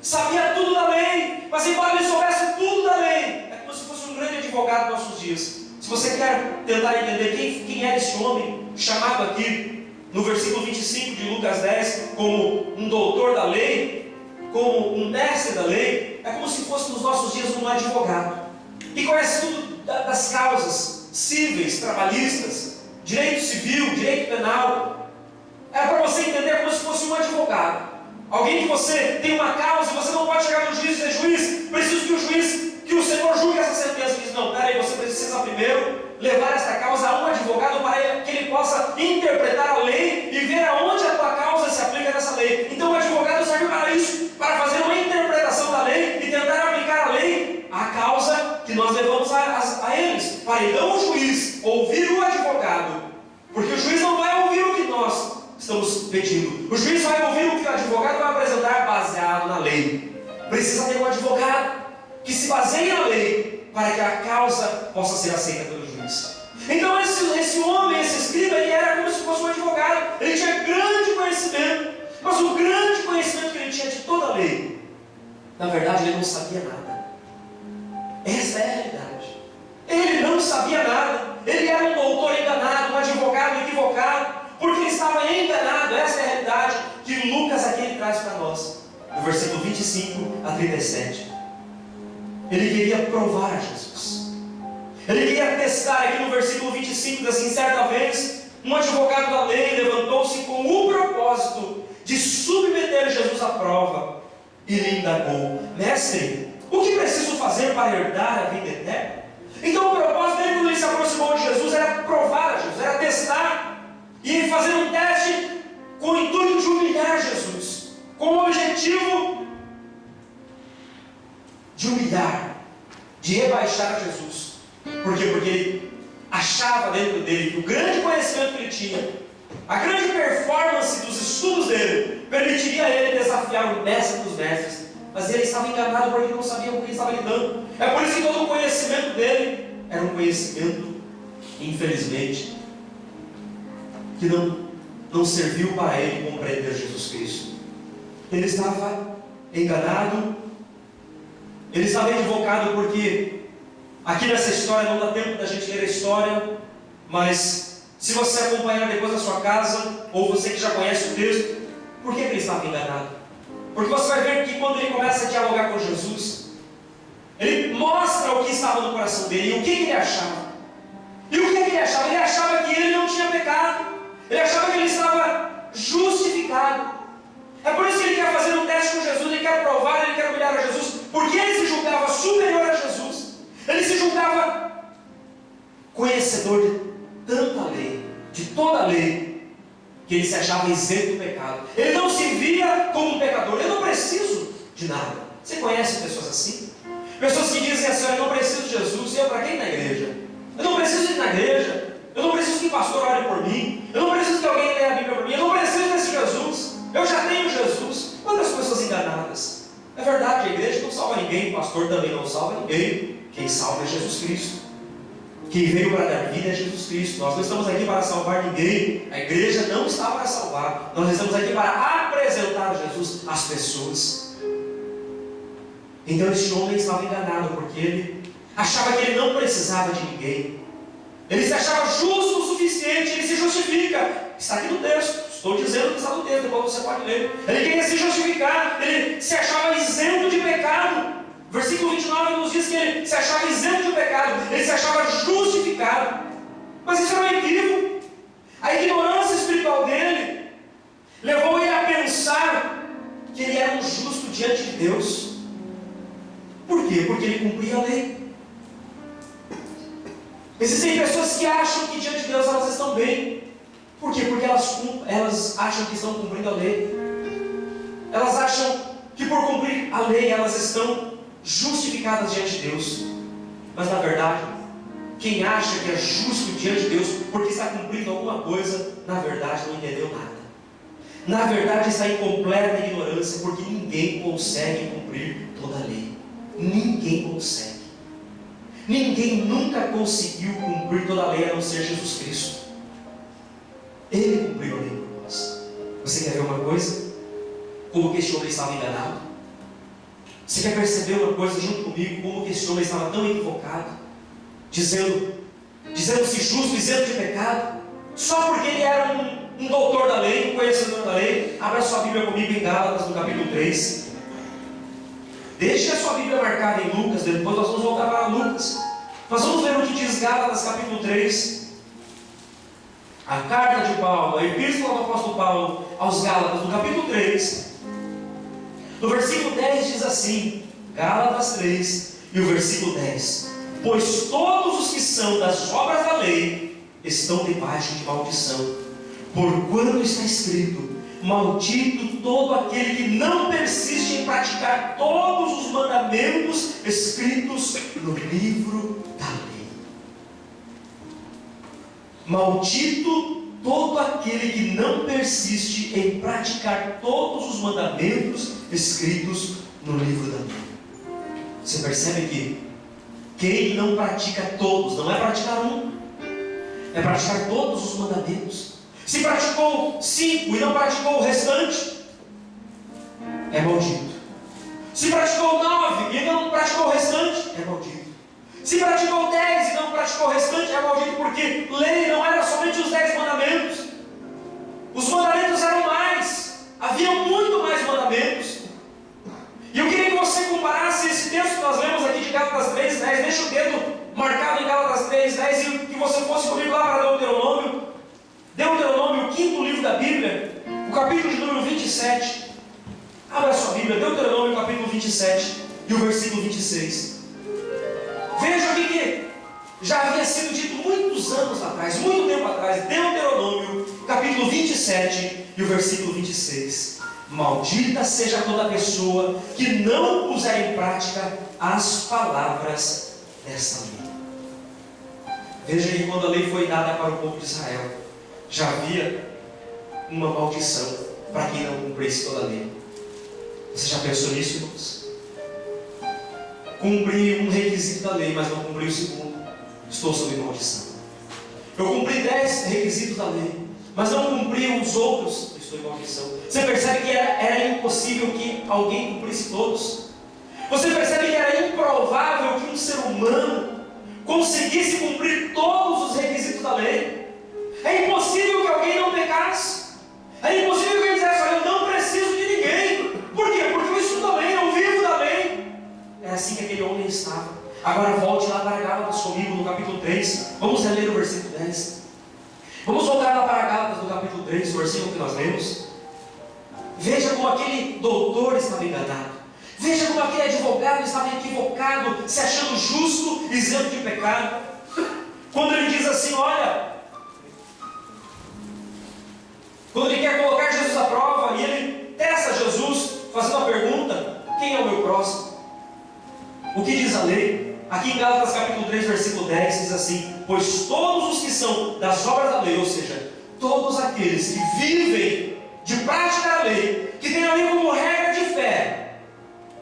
sabia tudo da lei, mas embora ele soubesse tudo da lei, é como se fosse um grande advogado nos nossos dias. Se você quer tentar entender quem era este homem, chamado aqui no versículo 25 de Lucas 10 como um doutor da lei, como um mestre da lei, é como se fosse nos nossos dias um advogado, que conhece tudo das causas cíveis, trabalhistas, direito civil, direito penal. É para você entender como se fosse um advogado, alguém que você tem uma causa e você não pode chegar no juiz e dizer: juiz, preciso que o juiz, que o Senhor julgue essa sentença. Ele diz: não, peraí, você precisa primeiro levar esta causa a um advogado para que ele possa interpretar a lei e ver aonde a tua causa se aplica nessa lei. Então o advogado serve para isso, para fazer uma interpretação da lei e tentar aplicar a lei à causa que nós levamos a eles, para então o juiz ouvir o advogado, porque o juiz não vai ouvir o que nós estamos pedindo, o juiz vai ouvir o que o advogado vai apresentar baseado na lei. Precisa ter um advogado que se baseie na lei para que a causa possa ser aceita pelo juiz. Então esse homem, esse escriba, ele era como se fosse um advogado. Ele tinha grande conhecimento, mas o grande conhecimento que ele tinha de toda a lei Na verdade, ele não sabia nada. Essa é a realidade. Ele não sabia nada. Ele era um doutor enganado, um advogado equivocado, porque ele estava enganado. Essa é a realidade que Lucas aqui ele traz para nós. No versículo 25 a 37. Ele queria provar a Jesus. Ele queria testar. Aqui no versículo 25 diz assim: certa vez, um advogado da lei levantou-se com o propósito de submeter Jesus à prova e lhe indagou: mestre, o que preciso fazer para herdar a vida eterna? Então o propósito dele, quando ele se aproximou de Jesus, era provar a Jesus, era testar e fazer um teste com o intuito de humilhar Jesus, com o objetivo de humilhar, de rebaixar a Jesus. Por quê? Porque ele achava dentro dele que o grande conhecimento que ele tinha, a grande performance dos estudos dele, permitiria a ele desafiar o mestre dos mestres. Mas ele estava enganado porque ele não sabia com quem estava lidando. É por isso que todo o conhecimento dele era um conhecimento, infelizmente, que não serviu para ele compreender Jesus Cristo. Ele estava enganado, ele estava equivocado, porque aqui nessa história não dá tempo da gente ler a história, mas se você acompanhar depois na sua casa, ou você que já conhece o texto, por que ele estava enganado? Porque você vai ver que quando ele começa a dialogar com Jesus, ele mostra o que estava no coração dele e o que ele achava. E o que ele achava? Ele achava que ele não tinha pecado. Ele achava que ele estava justificado. É por isso que ele quer fazer um teste com Jesus, ele quer provar, ele quer humilhar a Jesus, porque ele se julgava superior a Jesus. Ele se julgava conhecedor de tanta lei, de toda a lei, que ele se achava isento do pecado. Ele não se via como um pecador. Eu não preciso de nada. Você conhece pessoas assim? Pessoas que dizem assim: eu não preciso de Jesus. E eu para quem ir na igreja? Eu não preciso ir na igreja. Eu não preciso que o pastor ore por mim. Eu não preciso que alguém leia a Bíblia por mim. Eu não preciso desse Jesus. Eu já tenho Jesus. Quantas pessoas enganadas? É verdade, a igreja não salva ninguém. O pastor também não salva ninguém. Quem salva é Jesus Cristo. Quem veio para dar vida é Jesus Cristo. Nós não estamos aqui para salvar ninguém. A igreja não está para salvar. Nós estamos aqui para apresentar Jesus às pessoas. Então este homem estava enganado, porque ele achava que ele não precisava de ninguém. Ele se achava justo o suficiente. Ele se justifica. Está aqui no texto. Estou dizendo que está no texto, depois você pode ler. Ele queria se justificar. Ele se achava isento de pecado. Versículo 29 nos diz que ele se achava isento de pecado, ele se achava justificado. Mas isso era um equívoco. A ignorância espiritual dele levou ele a pensar que ele era um justo diante de Deus. Por quê? Porque ele cumpria a lei. Existem pessoas que acham que diante de Deus elas estão bem. Por quê? Porque elas acham que estão cumprindo a lei. Elas acham que por cumprir a lei elas estão justificadas diante de Deus. Mas na verdade, quem acha que é justo diante de Deus porque está cumprindo alguma coisa, na verdade não entendeu nada. Na verdade está em completa ignorância, porque ninguém consegue cumprir toda a lei. Ninguém consegue. Ninguém nunca conseguiu cumprir toda a lei a não ser Jesus Cristo. Ele cumpriu a lei por nós. Você quer ver uma coisa? Como que este homem estava enganado? Você quer perceber uma coisa junto comigo? Como que esse homem estava tão equivocado, dizendo-se justo, isento de pecado, só porque ele era um doutor da lei, um conhecedor da lei. Abra sua Bíblia comigo em Gálatas, no capítulo 3. Deixe a sua Bíblia marcada em Lucas, depois nós vamos voltar para Lucas. Nós vamos ver o que diz Gálatas, capítulo 3. A carta de Paulo, a epístola do apóstolo Paulo aos Gálatas, no capítulo 3. No versículo 10 diz assim, Gálatas 3, e o versículo 10: pois todos os que são das obras da lei estão debaixo de maldição, porquanto está escrito: maldito todo aquele que não persiste em praticar todos os mandamentos escritos no livro da lei. Maldito todo aquele que não persiste em praticar todos os mandamentos escritos no livro da lei. Você percebe que quem não pratica todos, não é praticar um, é praticar todos os mandamentos. Se praticou 5 e não praticou o restante, é maldito. Se praticou 9 e não praticou o restante, é maldito. Se praticou 10 e não praticou o restante, é maldito, porque lei não era somente os 10 mandamentos. Os mandamentos eram mais. Havia muito mais mandamentos. E eu queria que você comparasse esse texto que nós lemos aqui de Gálatas 3:10. Deixa o dedo marcado em Gálatas 3:10 e que você fosse comigo lá para Deuteronômio. Deuteronômio, o 5º livro da Bíblia, o capítulo de número 27. Abra sua Bíblia, Deuteronômio, capítulo 27 e o versículo 26. Veja o que já havia sido dito muitos anos atrás, muito tempo atrás. Deuteronômio, capítulo 27 e o versículo 26. Maldita seja toda pessoa que não puser em prática as palavras desta lei. Veja que quando a lei foi dada para o povo de Israel, já havia uma maldição para quem não cumprisse toda a lei. Você já pensou nisso, irmãos? Cumpri um requisito da lei, mas não cumpri o segundo. Estou sob maldição. Eu cumpri 10 requisitos da lei, mas não cumpri os outros. Estou em maldição. Você percebe que era impossível que alguém cumprisse todos? Você percebe que era improvável que um ser humano conseguisse cumprir todos os requisitos da lei? É impossível que alguém não pecasse. É impossível que ele dissesse: olha, eu não preciso de ninguém. Por quê? Porque eu estudo a lei, eu vivo da lei. É assim que aquele homem estava. Agora volte lá para Gálatas comigo, no capítulo 3. Vamos reler o versículo 10. Vamos voltar lá para Gálatas, no capítulo 3, o versículo que nós lemos. Veja como aquele doutor estava enganado. Veja como aquele advogado estava equivocado, se achando justo, isento de pecado. Quando ele diz assim, olha, quando ele quer colocar Jesus à prova, e ele testa Jesus, fazendo a pergunta: quem é o meu próximo? O que diz a lei? Aqui em Gálatas capítulo 3, versículo 10, diz assim: pois todos os que são das obras da lei, ou seja, todos aqueles que vivem de prática da lei, que tem a lei como regra de fé,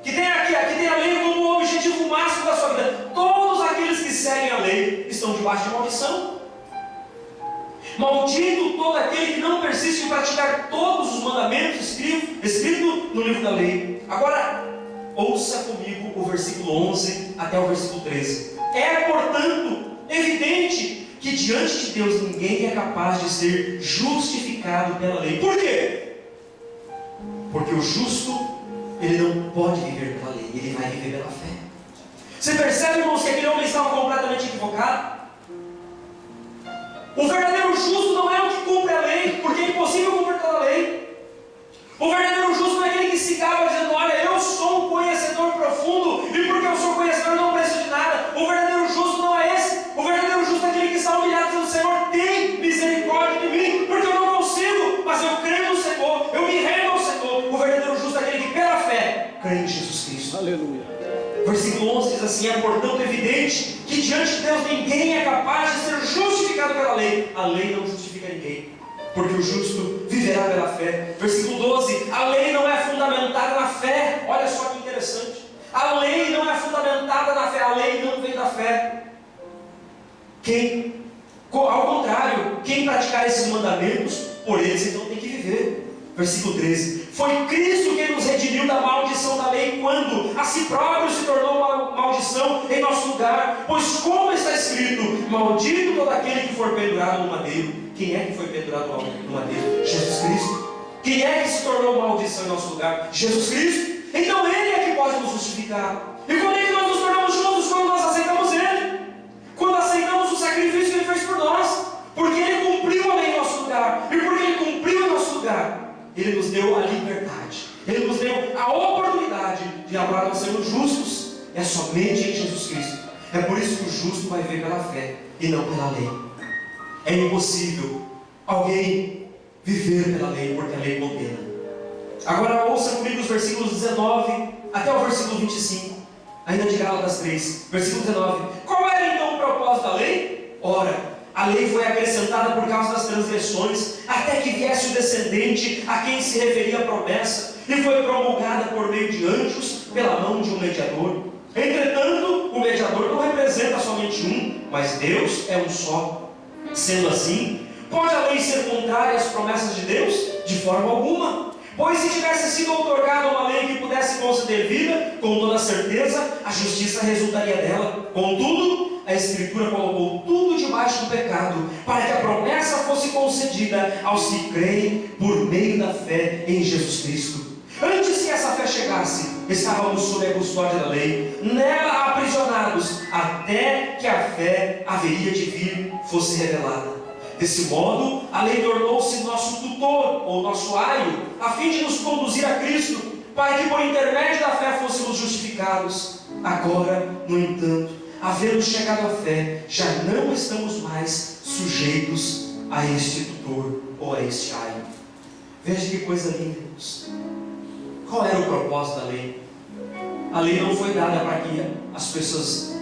que tem a lei como o objetivo máximo da sua vida, todos aqueles que seguem a lei estão debaixo de maldição. Maldito todo aquele que não persiste em praticar todos os mandamentos escritos no livro da lei. Agora, ouça comigo o versículo 11 até o versículo 13. É, portanto, evidente que diante de Deus ninguém é capaz de ser justificado pela lei. Por quê? Porque o justo, ele não pode viver pela lei, ele vai viver pela fé. Você percebe, irmãos, que aquele homem estava completamente equivocado? O verdadeiro justo não é o que cumpre a lei, porque é impossível cumprir toda a lei. O verdadeiro justo não é aquele que se gaba dizendo: olha, eu sou um conhecedor profundo, e porque eu sou conhecedor eu não preciso de nada. O verdadeiro justo não é esse. O verdadeiro justo é aquele que está humilhado dizendo: Senhor, tem misericórdia de mim, porque eu não consigo, mas eu creio no Senhor, eu me rendo ao Senhor. O verdadeiro justo é aquele que pela fé crê em Jesus Cristo. Aleluia. Versículo 11 diz assim: é portanto evidente que diante de Deus ninguém é capaz de ser justificado pela lei. A lei não justifica ninguém, porque o justo viverá pela fé. Versículo 12: a lei não é fundamentada na fé. Olha só que interessante. A lei não é fundamentada na fé, a lei não vem da fé. Ao contrário, quem praticar esses mandamentos, por eles então tem que viver. Versículo 13: foi Cristo quem nos redimiu da maldição da lei, quando a si próprio se tornou uma maldição em nosso lugar. Pois como está escrito: maldito todo aquele que for pendurado no madeiro. Quem é que foi pendurado no madeiro? Jesus Cristo. Quem é que se tornou maldição em nosso lugar? Jesus Cristo. Então Ele é que pode nos justificar. E quando é que nós nos tornamos justos? Quando nós aceitamos Ele, quando aceitamos o sacrifício que Ele fez por nós, porque Ele cumpriu a lei em nosso lugar. E porque Ele cumpriu em nosso lugar, Ele nos deu a liberdade, Ele nos deu a oportunidade de agora nós sermos justos. É somente em Jesus Cristo. É por isso que o justo vai viver pela fé e não pela lei. É impossível alguém viver pela lei, porque a lei condena. Agora ouça comigo os versículos 19 até o versículo 25, ainda de Gálatas 3, versículo 19. Qual era então o propósito da lei? Ora, a lei foi acrescentada por causa das transgressões, até que viesse o descendente a quem se referia a promessa, e foi promulgada por meio de anjos, pela mão de um mediador. Entretanto, o mediador não representa somente um, mas Deus é um só. Sendo assim, pode a lei ser contrária às promessas de Deus? De forma alguma. Pois se tivesse sido outorgada uma lei que pudesse conceder vida, com toda certeza a justiça resultaria dela. Contudo, a Escritura colocou tudo debaixo do pecado, para que a promessa fosse concedida aos que creem por meio da fé em Jesus Cristo. Antes que essa fé chegasse, estávamos sob a custódia da lei, nela aprisionados, até que a fé haveria de vir fosse revelada. Desse modo, a lei tornou-se nosso tutor, ou nosso aio, a fim de nos conduzir a Cristo, para que por intermédio da fé fôssemos justificados. Agora, no entanto, havendo chegado à fé, já não estamos mais sujeitos a este tutor, ou a este aio. Veja que coisa linda, irmãos. Qual era o propósito da lei? A lei não foi dada para que as pessoas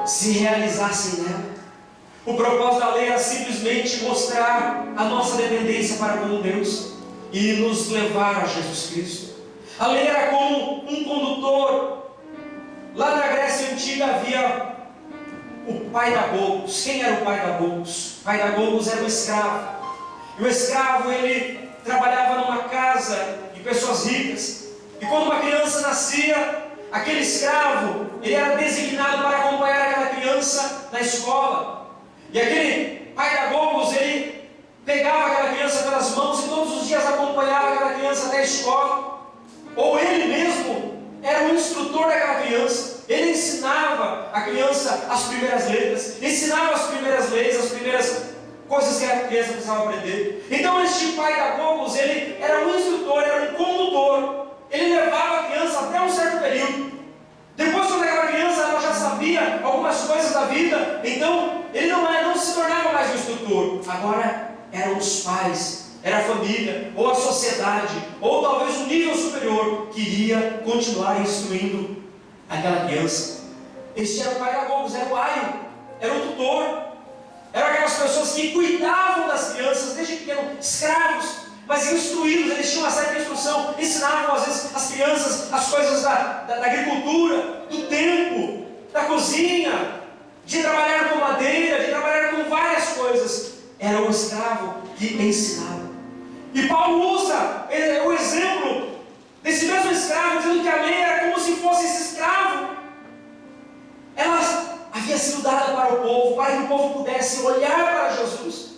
se realizassem nela. O propósito da lei era simplesmente mostrar a nossa dependência para com Deus e nos levar a Jesus Cristo. A lei era como um condutor. Lá na Grécia Antiga havia o paidagogos. Quem era o paidagogos? O paidagogos era um escravo. E o escravo, ele trabalhava numa casa de pessoas ricas. E quando uma criança nascia, aquele escravo, ele era designado para acompanhar aquela criança na escola. E aquele paidagogos, ele pegava aquela criança pelas mãos e todos os dias acompanhava aquela criança até a escola. Ou ele mesmo era o instrutor daquela criança. Ele ensinava a criança as primeiras letras, ensinava as primeiras leis, as primeiras coisas que a criança precisava aprender. Então este paidagogos, ele era um instrutor, era um condutor. Ele levava a criança até um certo período. Depois, quando aquela criança ela já sabia algumas coisas da vida, então ele não se tornava mais um instrutor. Agora eram os pais, era a família, ou a sociedade, ou talvez um nível superior que iria continuar instruindo aquela criança. Este era o paidagogos, era o aio, era o tutor. Eram aquelas pessoas que cuidavam das crianças desde pequeno, escravos, mas instruídos, eles tinham uma certa instrução, ensinavam às vezes as crianças as coisas da agricultura, do tempo, da cozinha, de trabalhar com madeira, de trabalhar com várias coisas. Era o escravo que ensinava. E Paulo usa o exemplo desse mesmo escravo, dizendo que a lei era como se fosse esse escravo. Ela havia sido dada para o povo, para que o povo pudesse olhar para Jesus.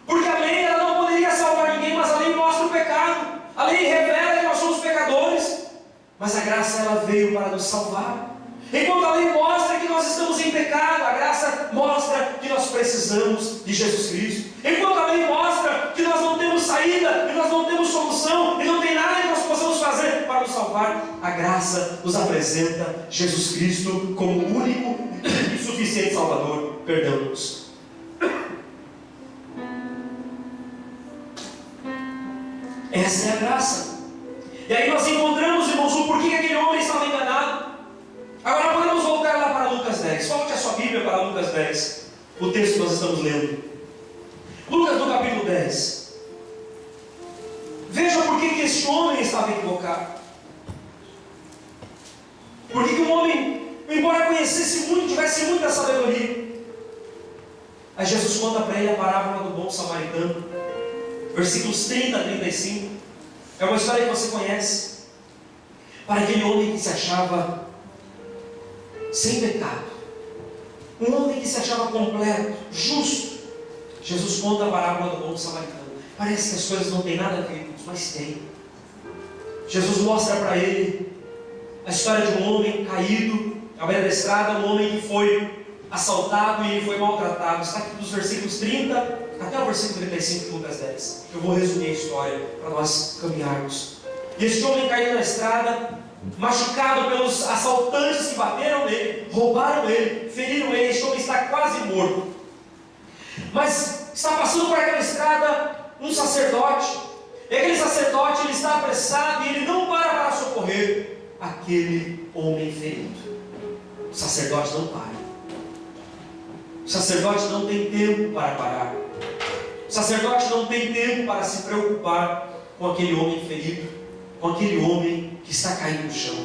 Porque a lei ela não poderia salvar ninguém, mas a lei mostra o pecado. A lei revela que nós somos pecadores. Mas a graça ela veio para nos salvar. Enquanto a lei mostra que nós estamos em pecado, a graça mostra que nós precisamos de Jesus Cristo. Enquanto a lei mostra que nós não temos saída, que nós não temos solução, e não tem nada que nós possamos fazer para nos salvar, a graça nos apresenta Jesus Cristo como o único e suficiente Salvador. Perdão-nos. Essa é a graça. E aí nós encontramos, irmãos, o porquê que aquele homem estava enganado. Agora podemos voltar lá para Lucas 10. Volte a sua Bíblia para Lucas 10. O texto que nós estamos lendo. Lucas no capítulo 10. Veja por que este homem estava equivocado. Por que um homem, embora conhecesse muito, tivesse muita sabedoria. Aí Jesus conta para ele a parábola do bom samaritano. Versículos 30 a 35. É uma história que você conhece. Para aquele homem que se achava sem pecado, um homem que se achava completo, justo, Jesus conta a parábola do bom samaritano. Parece que as coisas não têm nada a ver, mas tem. Jesus mostra para ele a história de um homem caído à beira da estrada, um homem que foi assaltado e ele foi maltratado. Está aqui dos versículos 30 até o versículo 35 de Lucas 10. Eu vou resumir a história para nós caminharmos. E este homem caiu na estrada, machucado pelos assaltantes que bateram nele, roubaram ele, feriram ele. Este homem está quase morto. Mas está passando por aquela estrada um sacerdote. E aquele sacerdote ele está apressado e ele não para socorrer aquele homem ferido. O sacerdote não para. O sacerdote não tem tempo para parar. O sacerdote não tem tempo para se preocupar com aquele homem ferido, com aquele homem que está caído no chão.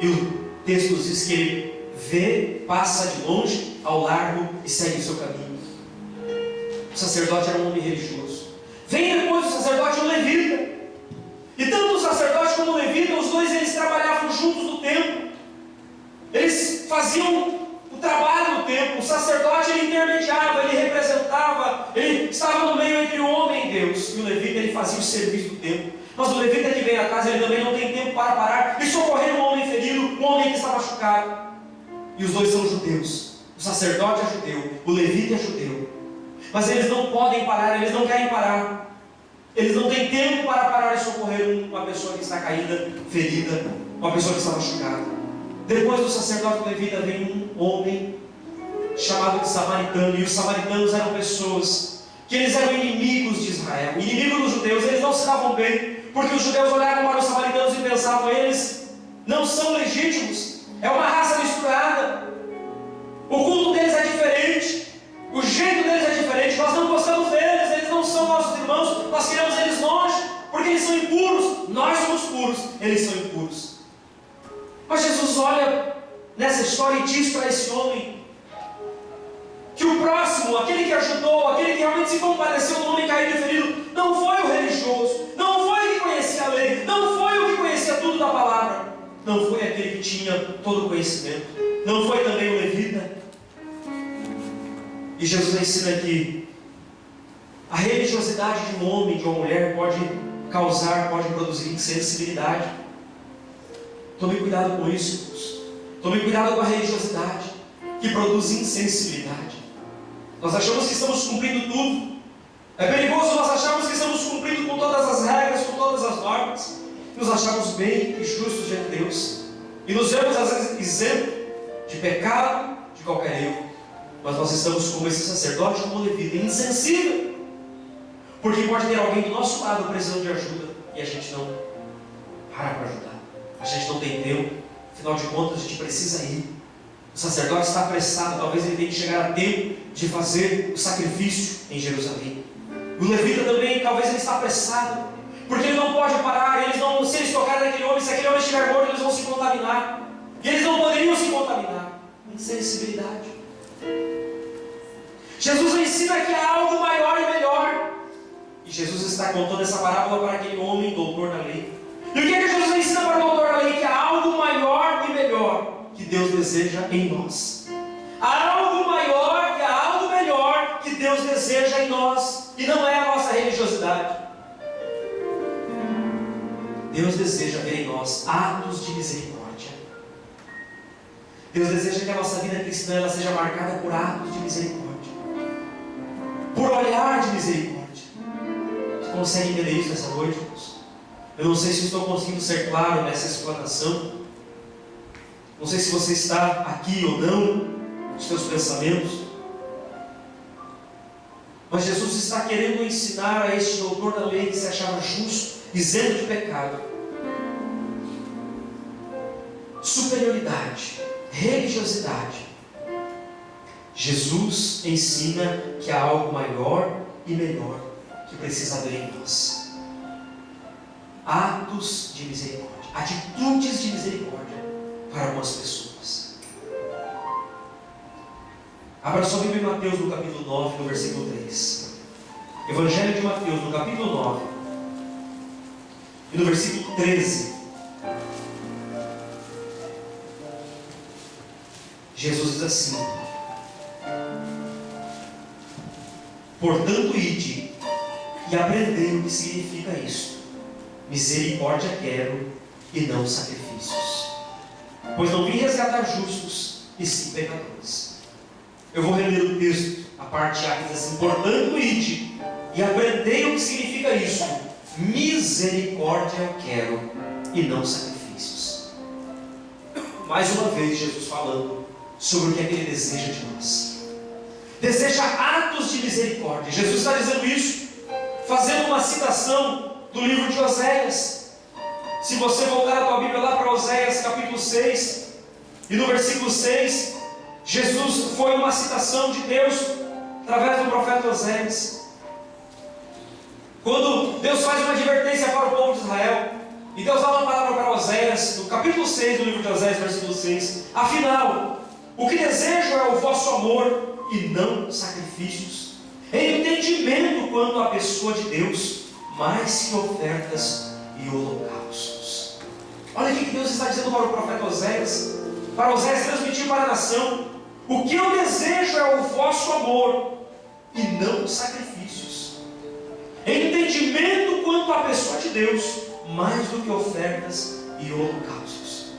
E o texto nos diz que ele vê, passa de longe, ao largo e segue o seu caminho. O sacerdote era um homem religioso. Vem depois o sacerdote, um levita. E tanto o sacerdote como o levita, os dois eles trabalhavam juntos no templo. Eles faziam o trabalho do templo. O sacerdote ele intermediava, ele representava, ele estava no meio entre o homem e Deus. E o levita ele fazia o serviço do templo. Mas o levita que vem à casa, ele também não tem tempo para parar e socorrer um homem ferido, um homem que está machucado. E os dois são judeus. O sacerdote é judeu, o levita é judeu. Mas eles não podem parar, eles não querem parar. Eles não têm tempo para parar e socorrer uma pessoa que está caída, ferida, uma pessoa que está machucada. Depois do sacerdote e do levita vem um homem chamado de samaritano. E os samaritanos eram pessoas que eles eram inimigos de Israel, inimigos dos judeus. Eles não se davam bem, porque os judeus olhavam para os samaritanos e pensavam: eles não são legítimos, é uma raça misturada, o culto deles é diferente, o jeito deles é diferente, nós não gostamos deles, eles não são nossos irmãos, nós queremos eles longe, porque eles são impuros, nós somos puros, eles são impuros. Mas Jesus olha nessa história e diz para esse homem que o próximo, aquele que ajudou, aquele que realmente se compadeceu do homem caído e ferido, não foi o religioso, não foi o que conhecia a lei, não foi o que conhecia tudo da palavra, não foi aquele que tinha todo o conhecimento, não foi também o levita. E Jesus ensina que a religiosidade de um homem, de uma mulher, pode produzir insensibilidade. Tome cuidado com isso, irmãos. Tome cuidado com a religiosidade que produz insensibilidade. Nós achamos que estamos cumprindo tudo. É perigoso nós acharmos que estamos cumprindo com todas as regras, com todas as normas. Nos achamos bem e justos diante de Deus. E nos vemos às vezes isentos de pecado, de qualquer erro. Mas nós estamos como esse sacerdote, como o levita, insensível. Porque pode ter alguém do nosso lado precisando de ajuda e a gente não para ajudar. A gente não tem tempo. Afinal de contas, a gente precisa ir. O sacerdote está apressado, talvez ele tenha que chegar a tempo de fazer o sacrifício em Jerusalém. O levita também, talvez ele está apressado, porque ele não pode parar. Se eles tocarem naquele homem, se aquele homem estiver morto, eles vão se contaminar. E eles não poderiam se contaminar. Insensibilidade. Jesus ensina que há algo maior e melhor. E Jesus está contando essa parábola para aquele homem, doutor da lei. E o que é que Jesus ensina para o doutor da lei? Que há algo maior e melhor que Deus deseja em nós. Há algo maior e há algo melhor que Deus deseja em nós. E não é a nossa religiosidade. Deus deseja ver em nós atos de misericórdia. Deus deseja que a nossa vida cristã ela seja marcada por atos de misericórdia, por olhar de misericórdia. Você consegue entender isso nessa noite, irmãos? Eu não sei se estou conseguindo ser claro nessa explanação. Não sei se você está aqui ou não, nos seus pensamentos. Mas Jesus está querendo ensinar a este doutor da lei que se achava justo, isento de pecado, superioridade, religiosidade. Jesus ensina que há algo maior e melhor que precisa haver em nós. Atos de misericórdia, atitudes de misericórdia para algumas pessoas. Abra sua Bíblia em Mateus no capítulo 9, no versículo 3. Evangelho de Mateus no capítulo 9 e no versículo 13. Jesus diz assim: portanto, ide e aprendei o que significa isto. Misericórdia quero e não sacrifícios, pois não vim resgatar justos, e sim pecadores. Eu vou reler o texto, a parte A que diz assim: portanto, ide e aprendei o que significa isto. Misericórdia eu quero e não sacrifícios. Mais uma vez Jesus falando sobre o que é que Ele deseja de nós. Deseja atos de misericórdia. Jesus está dizendo isso, fazendo uma citação do livro de Oséias. Se você voltar a tua Bíblia lá para Oséias capítulo 6, e no versículo 6, Jesus foi uma citação de Deus através do profeta Oséias. Quando Deus faz uma advertência para o povo de Israel, e Deus dá uma palavra para Oséias, no capítulo 6 do livro de Oséias, versículo 6: afinal, o que desejo é o vosso amor e não sacrifícios, em entendimento quanto à pessoa de Deus, mais que ofertas e holocaustos. Olha o que Deus está dizendo para o profeta Oséias, para Oséias transmitir para a nação: o que eu desejo é o vosso amor e não os sacrifícios, entendimento quanto à pessoa de Deus, mais do que ofertas e holocaustos.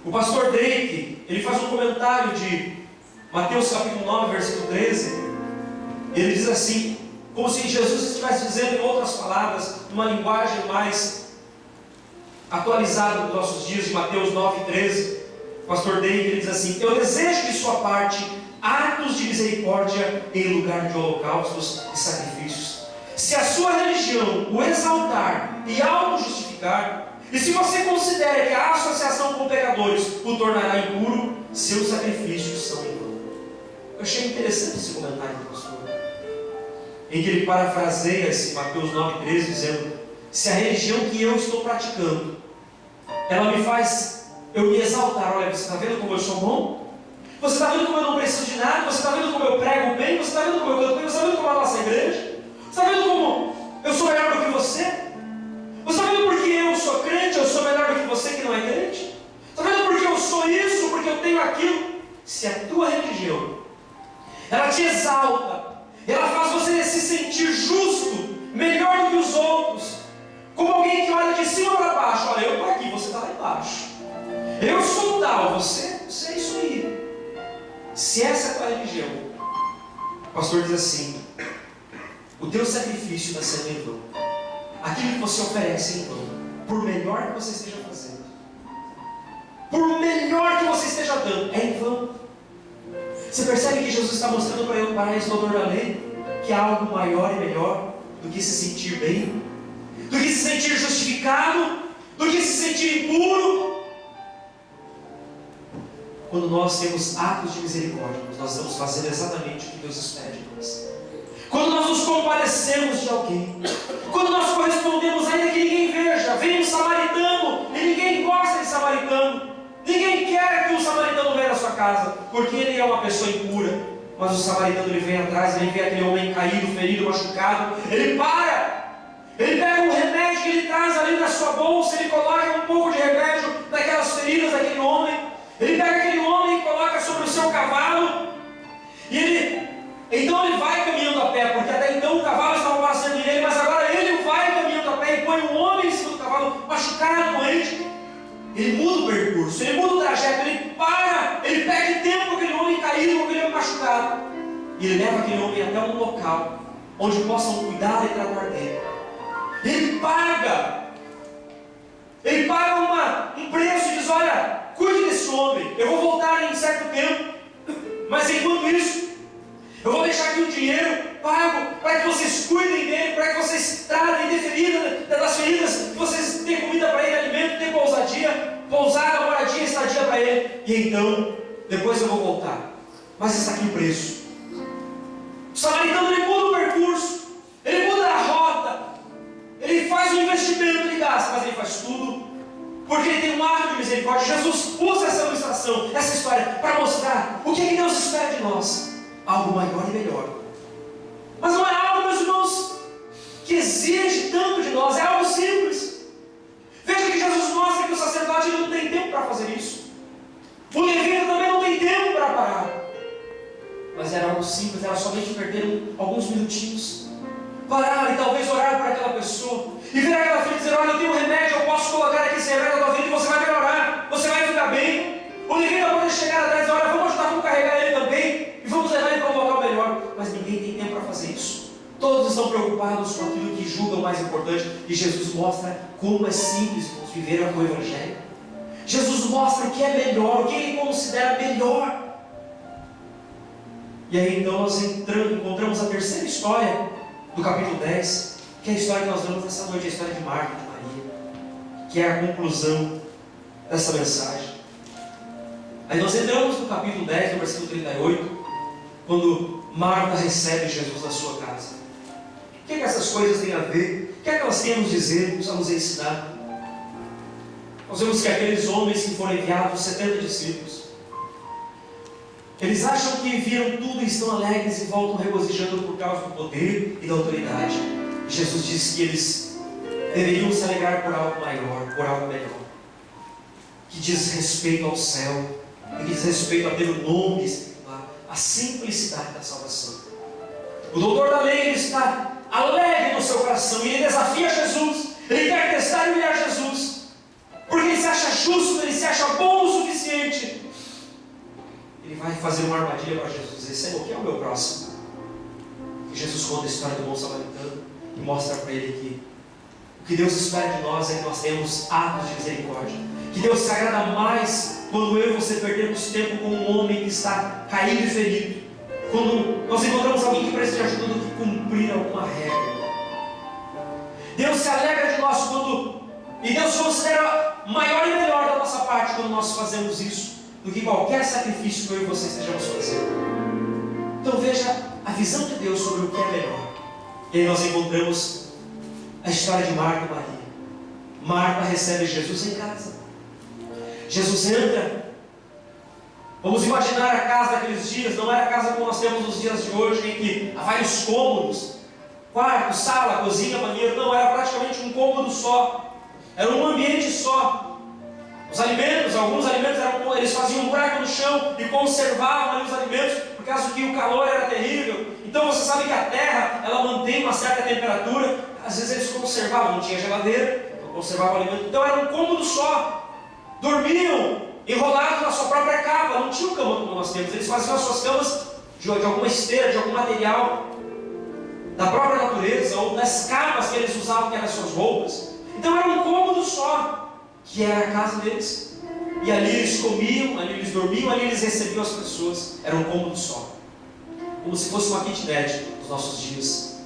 O pastor Drake, ele faz um comentário de Mateus capítulo 9, versículo 13. Ele diz assim, como se Jesus estivesse dizendo em outras palavras, numa linguagem mais atualizada dos nossos dias, de Mateus 9, 13. O pastor Drake, ele diz assim: eu desejo de sua parte atos de misericórdia em lugar de holocaustos e sacrifícios. Se a sua religião o exaltar e auto-justificar, e se você considera que a associação com pecadores o tornará impuro, seus sacrifícios são em vão. Eu achei interessante esse comentário do pastor, em que ele parafraseia esse Mateus 9,13, dizendo: se a religião que eu estou praticando, ela me faz eu me exaltar, olha, você está vendo como eu sou bom? Você está vendo como eu não preciso de nada? Você está vendo como eu prego bem? Você está vendo como eu canto bem? Você está vendo como a nossa igreja? Você está vendo como eu sou melhor do que você? Você está vendo porque eu sou crente, eu sou melhor do que você que não é crente? Está vendo porque eu sou isso, porque eu tenho aquilo? Se a tua religião, ela te exalta, ela faz você se sentir justo, melhor do que os outros, como alguém que olha de cima para baixo: olha, eu estou aqui, você está lá embaixo, eu sou tal, você é isso aí. Se essa é a tua religião, o pastor diz assim: o teu sacrifício está sendo em vão, aquilo que você oferece em vão, por melhor que você esteja fazendo, por melhor que você esteja dando, é em vão. Você percebe que Jesus está mostrando para esse doutor da lei que há algo maior e melhor do que se sentir bem, do que se sentir justificado, do que se sentir impuro. Quando nós temos atos de misericórdia, nós estamos fazendo exatamente o que Deus espera de nós. Quando nós nos compadecemos de alguém, quando nós correspondemos ainda que ninguém veja. Vem um samaritano e ninguém gosta de samaritano, ninguém quer que o samaritano venha na sua casa, porque ele é uma pessoa impura. Mas o samaritano, ele vem atrás, ele vê aquele homem caído, ferido, machucado, ele para, ele pega um remédio que ele traz ali na sua bolsa, ele coloca um pouco de remédio naquelas feridas daquele homem, ele pega aquele homem e coloca sobre o seu cavalo, e então ele vai caminhando a pé, porque até então o cavalo estava passando nele, mas agora ele vai caminhando a pé e põe um homem em cima do cavalo, machucado, doente. Ele muda o percurso, ele muda o trajeto, ele para, ele perde tempo com aquele homem caído, com aquele homem machucado, e ele leva aquele homem até um local onde possam cuidar e tratar dele. Ele paga um preço e diz: olha, cuide desse homem, eu vou voltar em certo tempo, mas enquanto isso, eu vou deixar aqui o dinheiro pago para que vocês cuidem dele, para que vocês tratem de ferida, das feridas, que vocês tenham comida para ele, alimento, tenham pousada, moradia, estadia para ele. E então, depois eu vou voltar. Mas está aqui o preço. O samaritano, ele muda o percurso, ele muda a rota, ele faz um investimento, ele gasta, mas ele faz tudo porque ele tem um ato de misericórdia. Jesus usa essa ilustração, essa história, para mostrar o que Deus espera de nós. Algo maior e melhor. Mas não é algo, meus irmãos, que exige tanto de nós, é algo simples. Veja que Jesus mostra que o sacerdote não tem tempo para fazer isso. O levita também não tem tempo para parar. Mas era algo simples, era somente perder alguns minutinhos, parar e talvez orar para aquela pessoa, e ver aquela filha e dizer: olha, eu tenho um remédio, eu posso colocar aqui esse remédio na tua vida e você vai melhorar, você vai ficar bem. O levita pode chegar atrás e dizer: olha, vamos ajudar, vamos carregar ele também, e vamos levar ele para um local melhor. Mas ninguém tem tempo para fazer isso. Todos estão preocupados com aquilo que julgam mais importante. E Jesus mostra como é simples, irmãos, viver o Evangelho. Jesus mostra o que é melhor, o que ele considera melhor. E aí então nós encontramos a terceira história do capítulo 10, que é a história que nós vemos nessa noite, a história de Marta e de Maria, que é a conclusão dessa mensagem. Aí nós entramos no capítulo 10, no versículo 38, quando Marta recebe Jesus na sua casa. O que essas coisas têm a ver? O que elas têm a nos dizer, a nos ensinar? Nós vemos que aqueles homens que foram enviados, 70 discípulos, eles acham que viram tudo e estão alegres e voltam regozijando por causa do poder e da autoridade. E Jesus disse que eles deveriam se alegrar por algo maior, por algo melhor, que diz respeito ao céu, que diz respeito a ter o nome, a simplicidade da salvação. O doutor da lei, ele está alegre no seu coração, e ele desafia Jesus, ele quer testar e humilhar Jesus, porque ele se acha justo, ele se acha bom o suficiente. Ele vai fazer uma armadilha para Jesus, dizer: Senhor, quem é o meu próximo? E Jesus conta a história do bom samaritano e mostra para ele que o que Deus espera de nós é que nós tenhamos atos de misericórdia, que Deus se agrada mais quando eu e você perdemos tempo com um homem que está caído e ferido, quando nós encontramos alguém que precisa de ajuda, do que cumprir alguma regra. Deus se alegra de nós e Deus considera maior e melhor da nossa parte quando nós fazemos isso, do que qualquer sacrifício que eu e você estejamos fazendo. Então veja a visão de Deus sobre o que é melhor. E aí nós encontramos a história de Marta e Maria. Marta recebe Jesus em casa. Jesus entra. Vamos imaginar a casa daqueles dias. Não era a casa como nós temos nos dias de hoje, em que há vários cômodos, quarto, sala, cozinha, banheiro. Não, era praticamente um cômodo só. Era um ambiente só. Os alimentos, alguns alimentos eles faziam um buraco no chão e conservavam ali os alimentos, por causa que o calor era terrível. Então você sabe que a terra, ela mantém uma certa temperatura. Às vezes eles conservavam, não tinha geladeira, não conservavam o alimento. Então era um cômodo só. Dormiam enrolados na sua própria capa, não tinha cama como nós temos. Eles faziam as suas camas de alguma esteira, de algum material da própria natureza, ou das capas que eles usavam, que eram as suas roupas. Então era um cômodo só, que era a casa deles. E ali eles comiam, ali eles dormiam, ali eles recebiam as pessoas. Era um cômodo só, como se fosse uma kitnet dos nossos dias.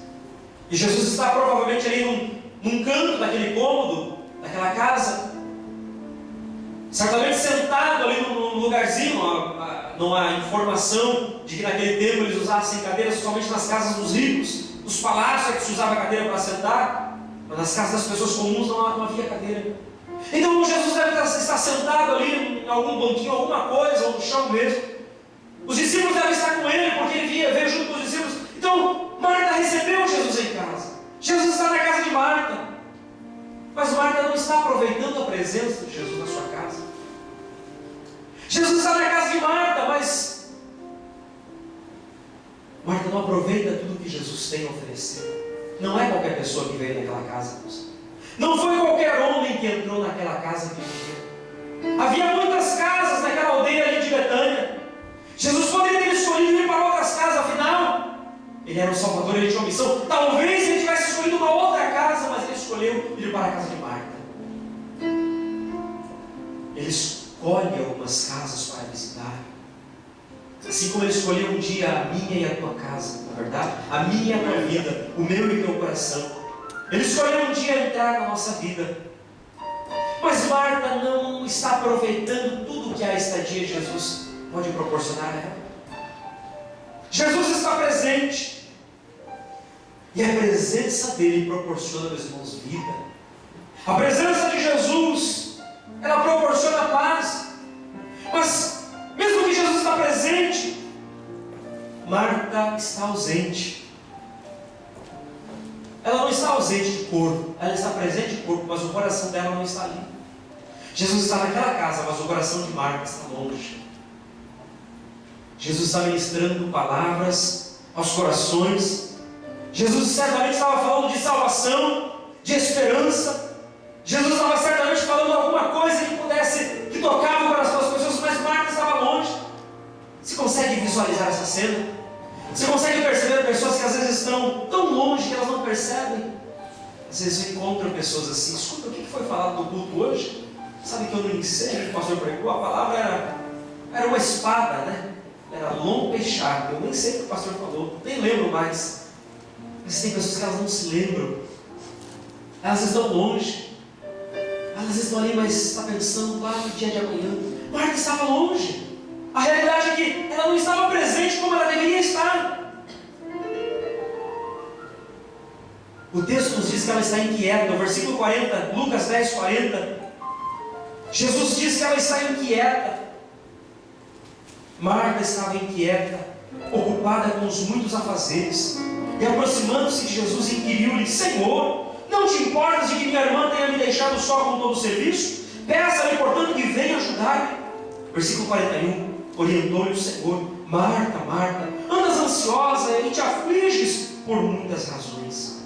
E Jesus está provavelmente ali num canto daquele cômodo, daquela casa, certamente sentado ali num lugarzinho. Não há informação de que naquele tempo eles usassem cadeiras somente nas casas dos ricos. Nos palácios é que se usava cadeira para sentar, mas nas casas das pessoas comuns não havia cadeira. Então Jesus deve estar sentado ali em algum banquinho, alguma coisa, ou no chão mesmo. Os discípulos devem estar com ele, porque ele veio junto com os discípulos. Então Marta recebeu Jesus em casa. Jesus está na casa de Marta, mas Marta não está aproveitando a presença de Jesus na sua casa. Jesus está na casa de Marta, mas Marta não aproveita tudo que Jesus tem a oferecer. Não é qualquer pessoa que veio naquela casa. Não foi qualquer homem que entrou naquela casa aquele dia. Havia muitas casas naquela aldeia ali de Betânia. Jesus poderia ter escolhido ir para outras casas, afinal, ele era o Salvador, ele tinha uma missão. Talvez ele tivesse escolhido uma outra casa, mas ele escolheu ir para a casa de Marta. Ele escolhe algumas casas para visitar, assim como ele escolheu um dia a minha e a tua casa, na verdade, a minha e a tua vida, o meu e o teu coração. Ele escolheu um dia entrar na nossa vida. Mas Marta não está aproveitando tudo que a estadia de Jesus pode proporcionar a ela. Jesus está presente, e a presença dele proporciona, meus irmãos, vida. A presença de Jesus, ela proporciona paz. Mas mesmo que Jesus está presente, Marta está ausente. Ela não está ausente de corpo, ela está presente de corpo, mas o coração dela não está ali. Jesus está naquela casa, mas o coração de Marta está longe. Jesus está ministrando palavras aos corações. Jesus certamente estava falando de salvação, de esperança. Jesus estava certamente falando alguma coisa que tocava o coração das pessoas, mas Marta estava longe. Você consegue visualizar essa cena? Você consegue perceber pessoas que às vezes estão tão longe que elas não percebem? Às vezes encontram pessoas assim: escuta, o que foi falado no culto hoje? Sabe que eu nem sei o que o pastor pregou? A palavra era uma espada, né? Era longo e chato. Eu nem sei o que o pastor falou, nem lembro mais. Mas tem pessoas que elas não se lembram. Elas estão longe. Elas estão ali, mas está pensando lá no dia de amanhã. Marta estava longe. A realidade é que ela não estava presente como ela deveria estar. O texto nos diz que ela está inquieta. No versículo 40, Lucas 10, 40, Jesus diz que ela está inquieta. Marta estava inquieta, ocupada com os muitos afazeres. E aproximando-se de Jesus, inquiriu-lhe: Senhor, não Não te importas de que minha irmã tenha me deixado só com todo o serviço? Peça-lhe, portanto, que venha ajudar-me. Versículo 41. Orientou-lhe o Senhor: Marta, Marta, andas ansiosa e te afliges por muitas razões.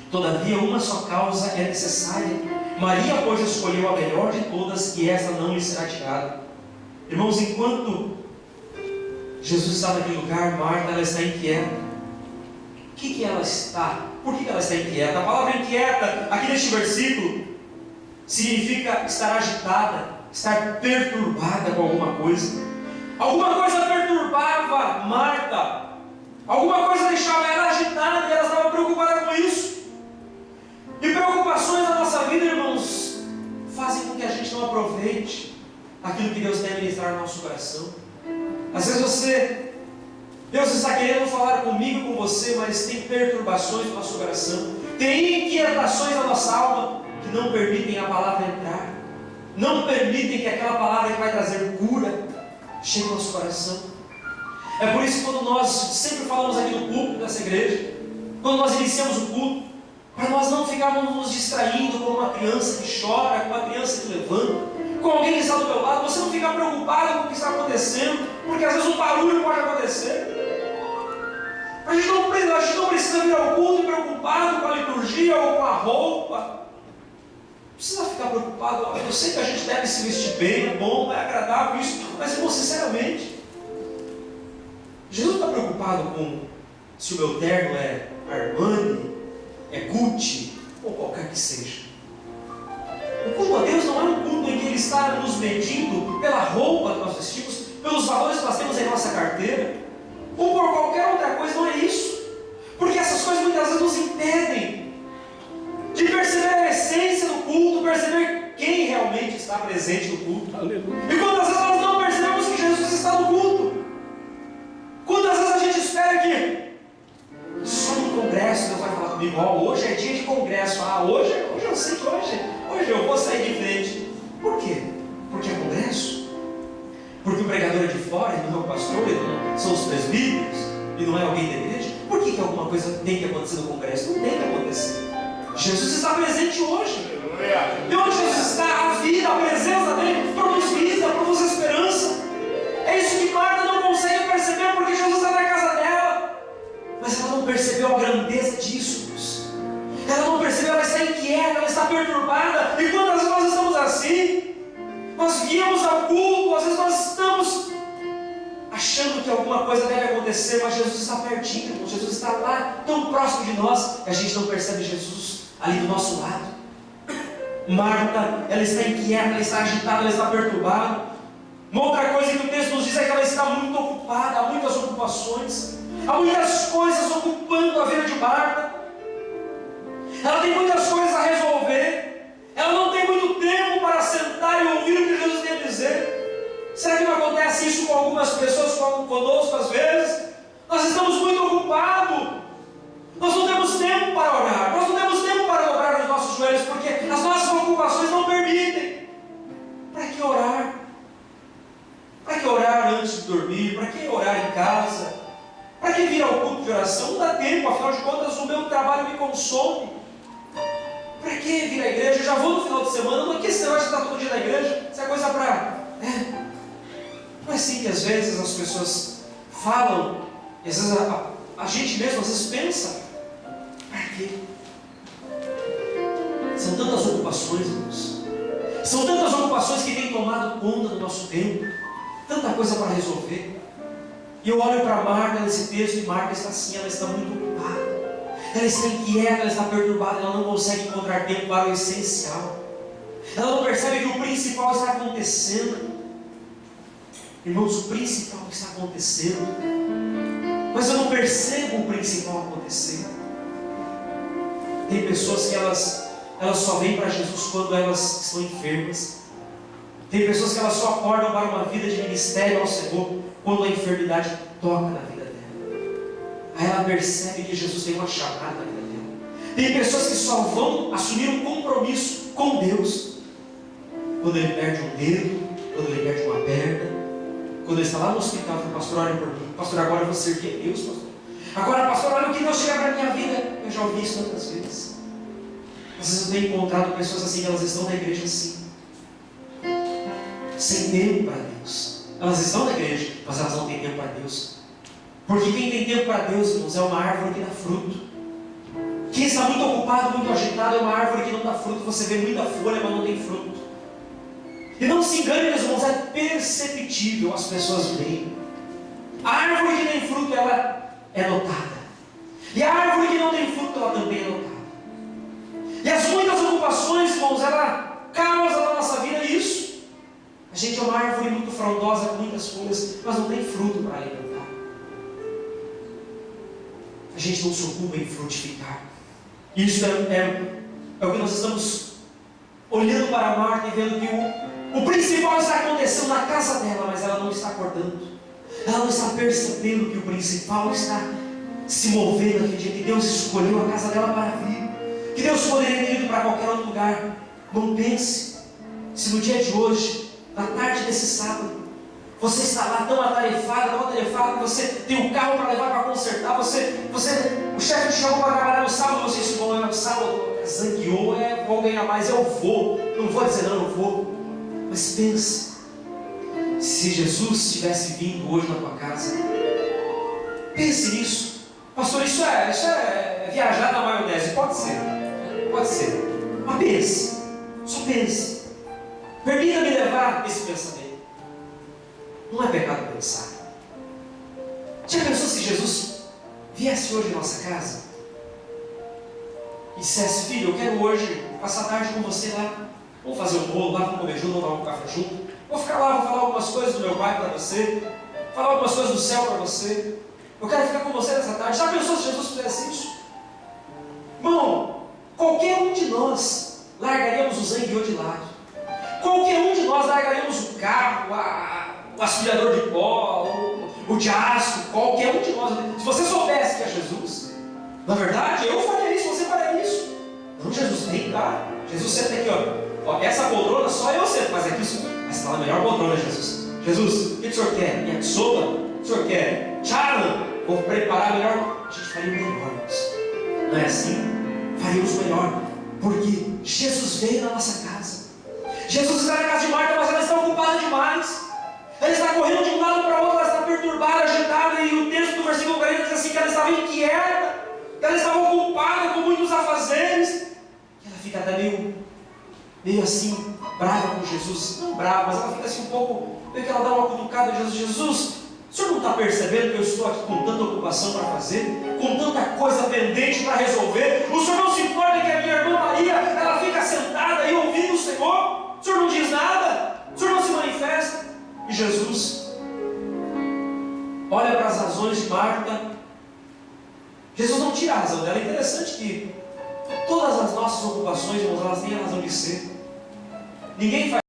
Todavia, uma só causa é necessária. Maria, pois, escolheu a melhor de todas, e essa não lhe será tirada. Irmãos, enquanto Jesus está naquele lugar, Marta, ela está inquieta. O que ela está? Por que ela está inquieta? A palavra inquieta, aqui neste versículo, significa estar agitada, estar perturbada com alguma coisa. Alguma coisa perturbava Marta. Alguma coisa deixava ela agitada e ela estava preocupada com isso. E preocupações na nossa vida, irmãos, fazem com que a gente não aproveite aquilo que Deus quer ministrar no nosso coração. Às vezes Deus está querendo falar comigo e com você, mas tem perturbações no nosso coração, tem inquietações na nossa alma que não permitem a palavra entrar, não permitem que aquela palavra que vai trazer cura chegue ao nosso coração. É por isso que quando nós sempre falamos aqui no púlpito dessa igreja, quando nós iniciamos o culto, para nós não ficarmos nos distraindo com uma criança que chora, com uma criança que levanta, com alguém que está do teu lado, você não ficar preocupado com o que está acontecendo, porque às vezes um barulho pode acontecer. A gente não precisa vir ao culto preocupado com a liturgia ou com a roupa. Não precisa ficar preocupado. Eu sei que a gente deve se vestir bem, é bom, é agradável isso, mas, irmão, sinceramente, Jesus não está preocupado com se o meu terno é Armani, é Gucci ou qualquer que seja. O culto a Deus não é um culto em que Ele está nos medindo pela roupa que nós vestimos, pelos valores que nós temos em nossa carteira, ou por qualquer outra coisa. Não é isso, porque essas coisas muitas vezes nos impedem de perceber a essência do culto, perceber quem realmente está presente no culto. Aleluia. E quantas vezes nós não percebemos que Jesus está no culto? Quantas vezes a gente espera que só no congresso Deus vai falar comigo: hoje é dia de congresso, hoje eu sei que hoje eu vou sair de frente. Por quê? Porque é congresso? Porque o pregador é de fora, ele não é o pastor, ele não são os presbíteros, e não é alguém da igreja? Por que alguma coisa tem que acontecer no congresso? Não tem que acontecer. Jesus está presente hoje. E onde Jesus está, a vida, a presença dele produz vida, produz esperança. É isso que Marta não consegue perceber, porque Jesus está na casa dela, mas ela não percebeu a grandeza disso. Ela não percebeu, ela está inquieta, ela está perturbada. E quantas vezes nós estamos assim? Nós viemos ao culto, às vezes nós estamos achando que alguma coisa deve acontecer, mas Jesus está pertinho, Jesus está lá, tão próximo de nós, que a gente não percebe Jesus ali do nosso lado. Marta, ela está inquieta, ela está agitada, ela está perturbada. Uma outra coisa que o texto nos diz é que ela está muito ocupada, há muitas ocupações, há muitas coisas ocupando a vida de Marta. Ela tem muitas coisas a resolver, ela não tem muito tempo para sentar e ouvir o que Jesus tem a dizer. Será que não acontece isso com algumas pessoas, conosco às vezes? Nós estamos muito ocupados, nós não temos tempo para orar, nós não temos tempo para dobrar os nossos joelhos, porque as nossas ocupações não permitem. Para que orar? Para que orar antes de dormir? Para que orar em casa? Para que vir ao culto de oração? Não dá tempo, afinal de contas o meu trabalho me consome. Para que vir à igreja? Eu já vou no final de semana, não é que esse negócio de estar todo dia na igreja, isso é coisa para... Não é assim que às vezes as pessoas falam, e às vezes a gente mesmo às vezes pensa: para quê? São tantas ocupações, irmãos. São tantas ocupações que têm tomado conta do nosso tempo, tanta coisa para resolver. E eu olho para Marta nesse texto, e Marta está assim, ela está muito ocupada, ela está inquieta, ela está perturbada, ela não consegue encontrar tempo para o essencial, ela não percebe que o principal está acontecendo. Irmãos, o principal está acontecendo, mas eu não percebo o principal acontecendo. Tem pessoas que elas só vêm para Jesus quando elas estão enfermas. Tem pessoas que elas só acordam para uma vida de ministério ao Senhor quando a enfermidade toca na vida dela. Aí ela percebe que Jesus tem uma chamada na vida dela. Tem pessoas que só vão assumir um compromisso com Deus quando ele perde um dedo, quando ele perde uma perna, quando ele está lá no hospital, fala: pastor, olha por mim. Pastor, agora eu vou servir a Deus, pastor. Agora, pastor, olha o que Deus chega para a minha vida. Eu já ouvi isso tantas vezes. Vocês não têm encontrado pessoas assim, elas estão na igreja assim, sem tempo para Deus. Elas estão na igreja, mas elas não têm tempo para Deus. Porque quem tem tempo para Deus, irmãos, é uma árvore que dá fruto. Quem está muito ocupado, muito agitado, é uma árvore que não dá fruto. Você vê muita folha, mas não tem fruto. E não se engane, meus irmãos, é perceptível, as pessoas veem. A árvore que tem fruto, ela é notada. E a árvore que não tem fruto, ela também é notada. E as muitas ocupações, irmãos, ela causa na nossa vida isso. A gente é uma árvore muito frondosa, com muitas folhas, mas não tem fruto para alimentar. A gente não se ocupa em frutificar. Isso é o que nós estamos olhando para Marta e vendo que o principal está acontecendo na casa dela, mas ela não está acordando. Ela não está percebendo que o principal está se movendo naquele dia, que Deus escolheu a casa dela para vir, que Deus poderia ter ido para qualquer outro lugar. Não pense se no dia de hoje, na tarde desse sábado, você está lá tão atarefado, que você tem um carro para levar para consertar, o chefe te chamou para trabalhar no sábado, você disse, bom, no sábado, zangueou, vou ganhar mais, eu vou. Não vou dizer não vou. Mas pense, se Jesus tivesse vindo hoje na tua casa, pense nisso. Pastor, isso é viajar na maionese. Pode ser. Mas pense, só pense. Permita-me levar esse pensamento. Não é pecado pensar. Já pensou se Jesus viesse hoje em nossa casa e dissesse, filho, eu quero hoje passar a tarde com você lá. Vamos fazer um bolo lá, vamos comer junto, vamos tomar um café junto. Vou ficar lá, vou falar algumas coisas do meu pai para você, falar algumas coisas do céu para você. Eu quero ficar com você nessa tarde. Já pensou se Jesus fizesse isso? Irmão, qualquer um de nós largaríamos o zangueô de lado. Qualquer um de nós largaríamos o carro, o aspirador de pó, o diasco, qualquer um de nós. Se você soubesse que é Jesus, na verdade, eu faria isso, você faria isso. Não, Jesus, vem cá. Jesus senta aqui, ó. Essa poltrona só eu sento, mas aqui essa está na melhor poltrona, Jesus. Jesus, o que o senhor quer? Yakisoba? O senhor quer charla? Vou preparar melhor. A gente faria o melhor, irmãos. Não é assim? Faríamos o melhor. Porque Jesus veio na nossa casa. Jesus está na casa de Marta, mas ela está ocupada demais. Ela está correndo de um lado para o outro, ela está perturbada, agitada. E o texto do versículo 40 diz assim: que ela estava inquieta, que ela estava ocupada com muitos afazeres. E ela fica até meio assim, brava com Jesus. Não brava, mas ela fica assim um pouco, meio que ela dá uma cutucada em Jesus. Jesus, o senhor não está percebendo que eu estou aqui com tanta ocupação para fazer, com tanta coisa pendente para resolver? O senhor não se importa que a minha irmã Maria, ela fica sentada aí ouvindo o Senhor? O senhor não diz nada? O senhor não se manifesta? E Jesus olha para as razões de Marta. Jesus não tira a razão dela. É interessante que todas as nossas ocupações, irmãos, elas têm a razão de ser. Ninguém faz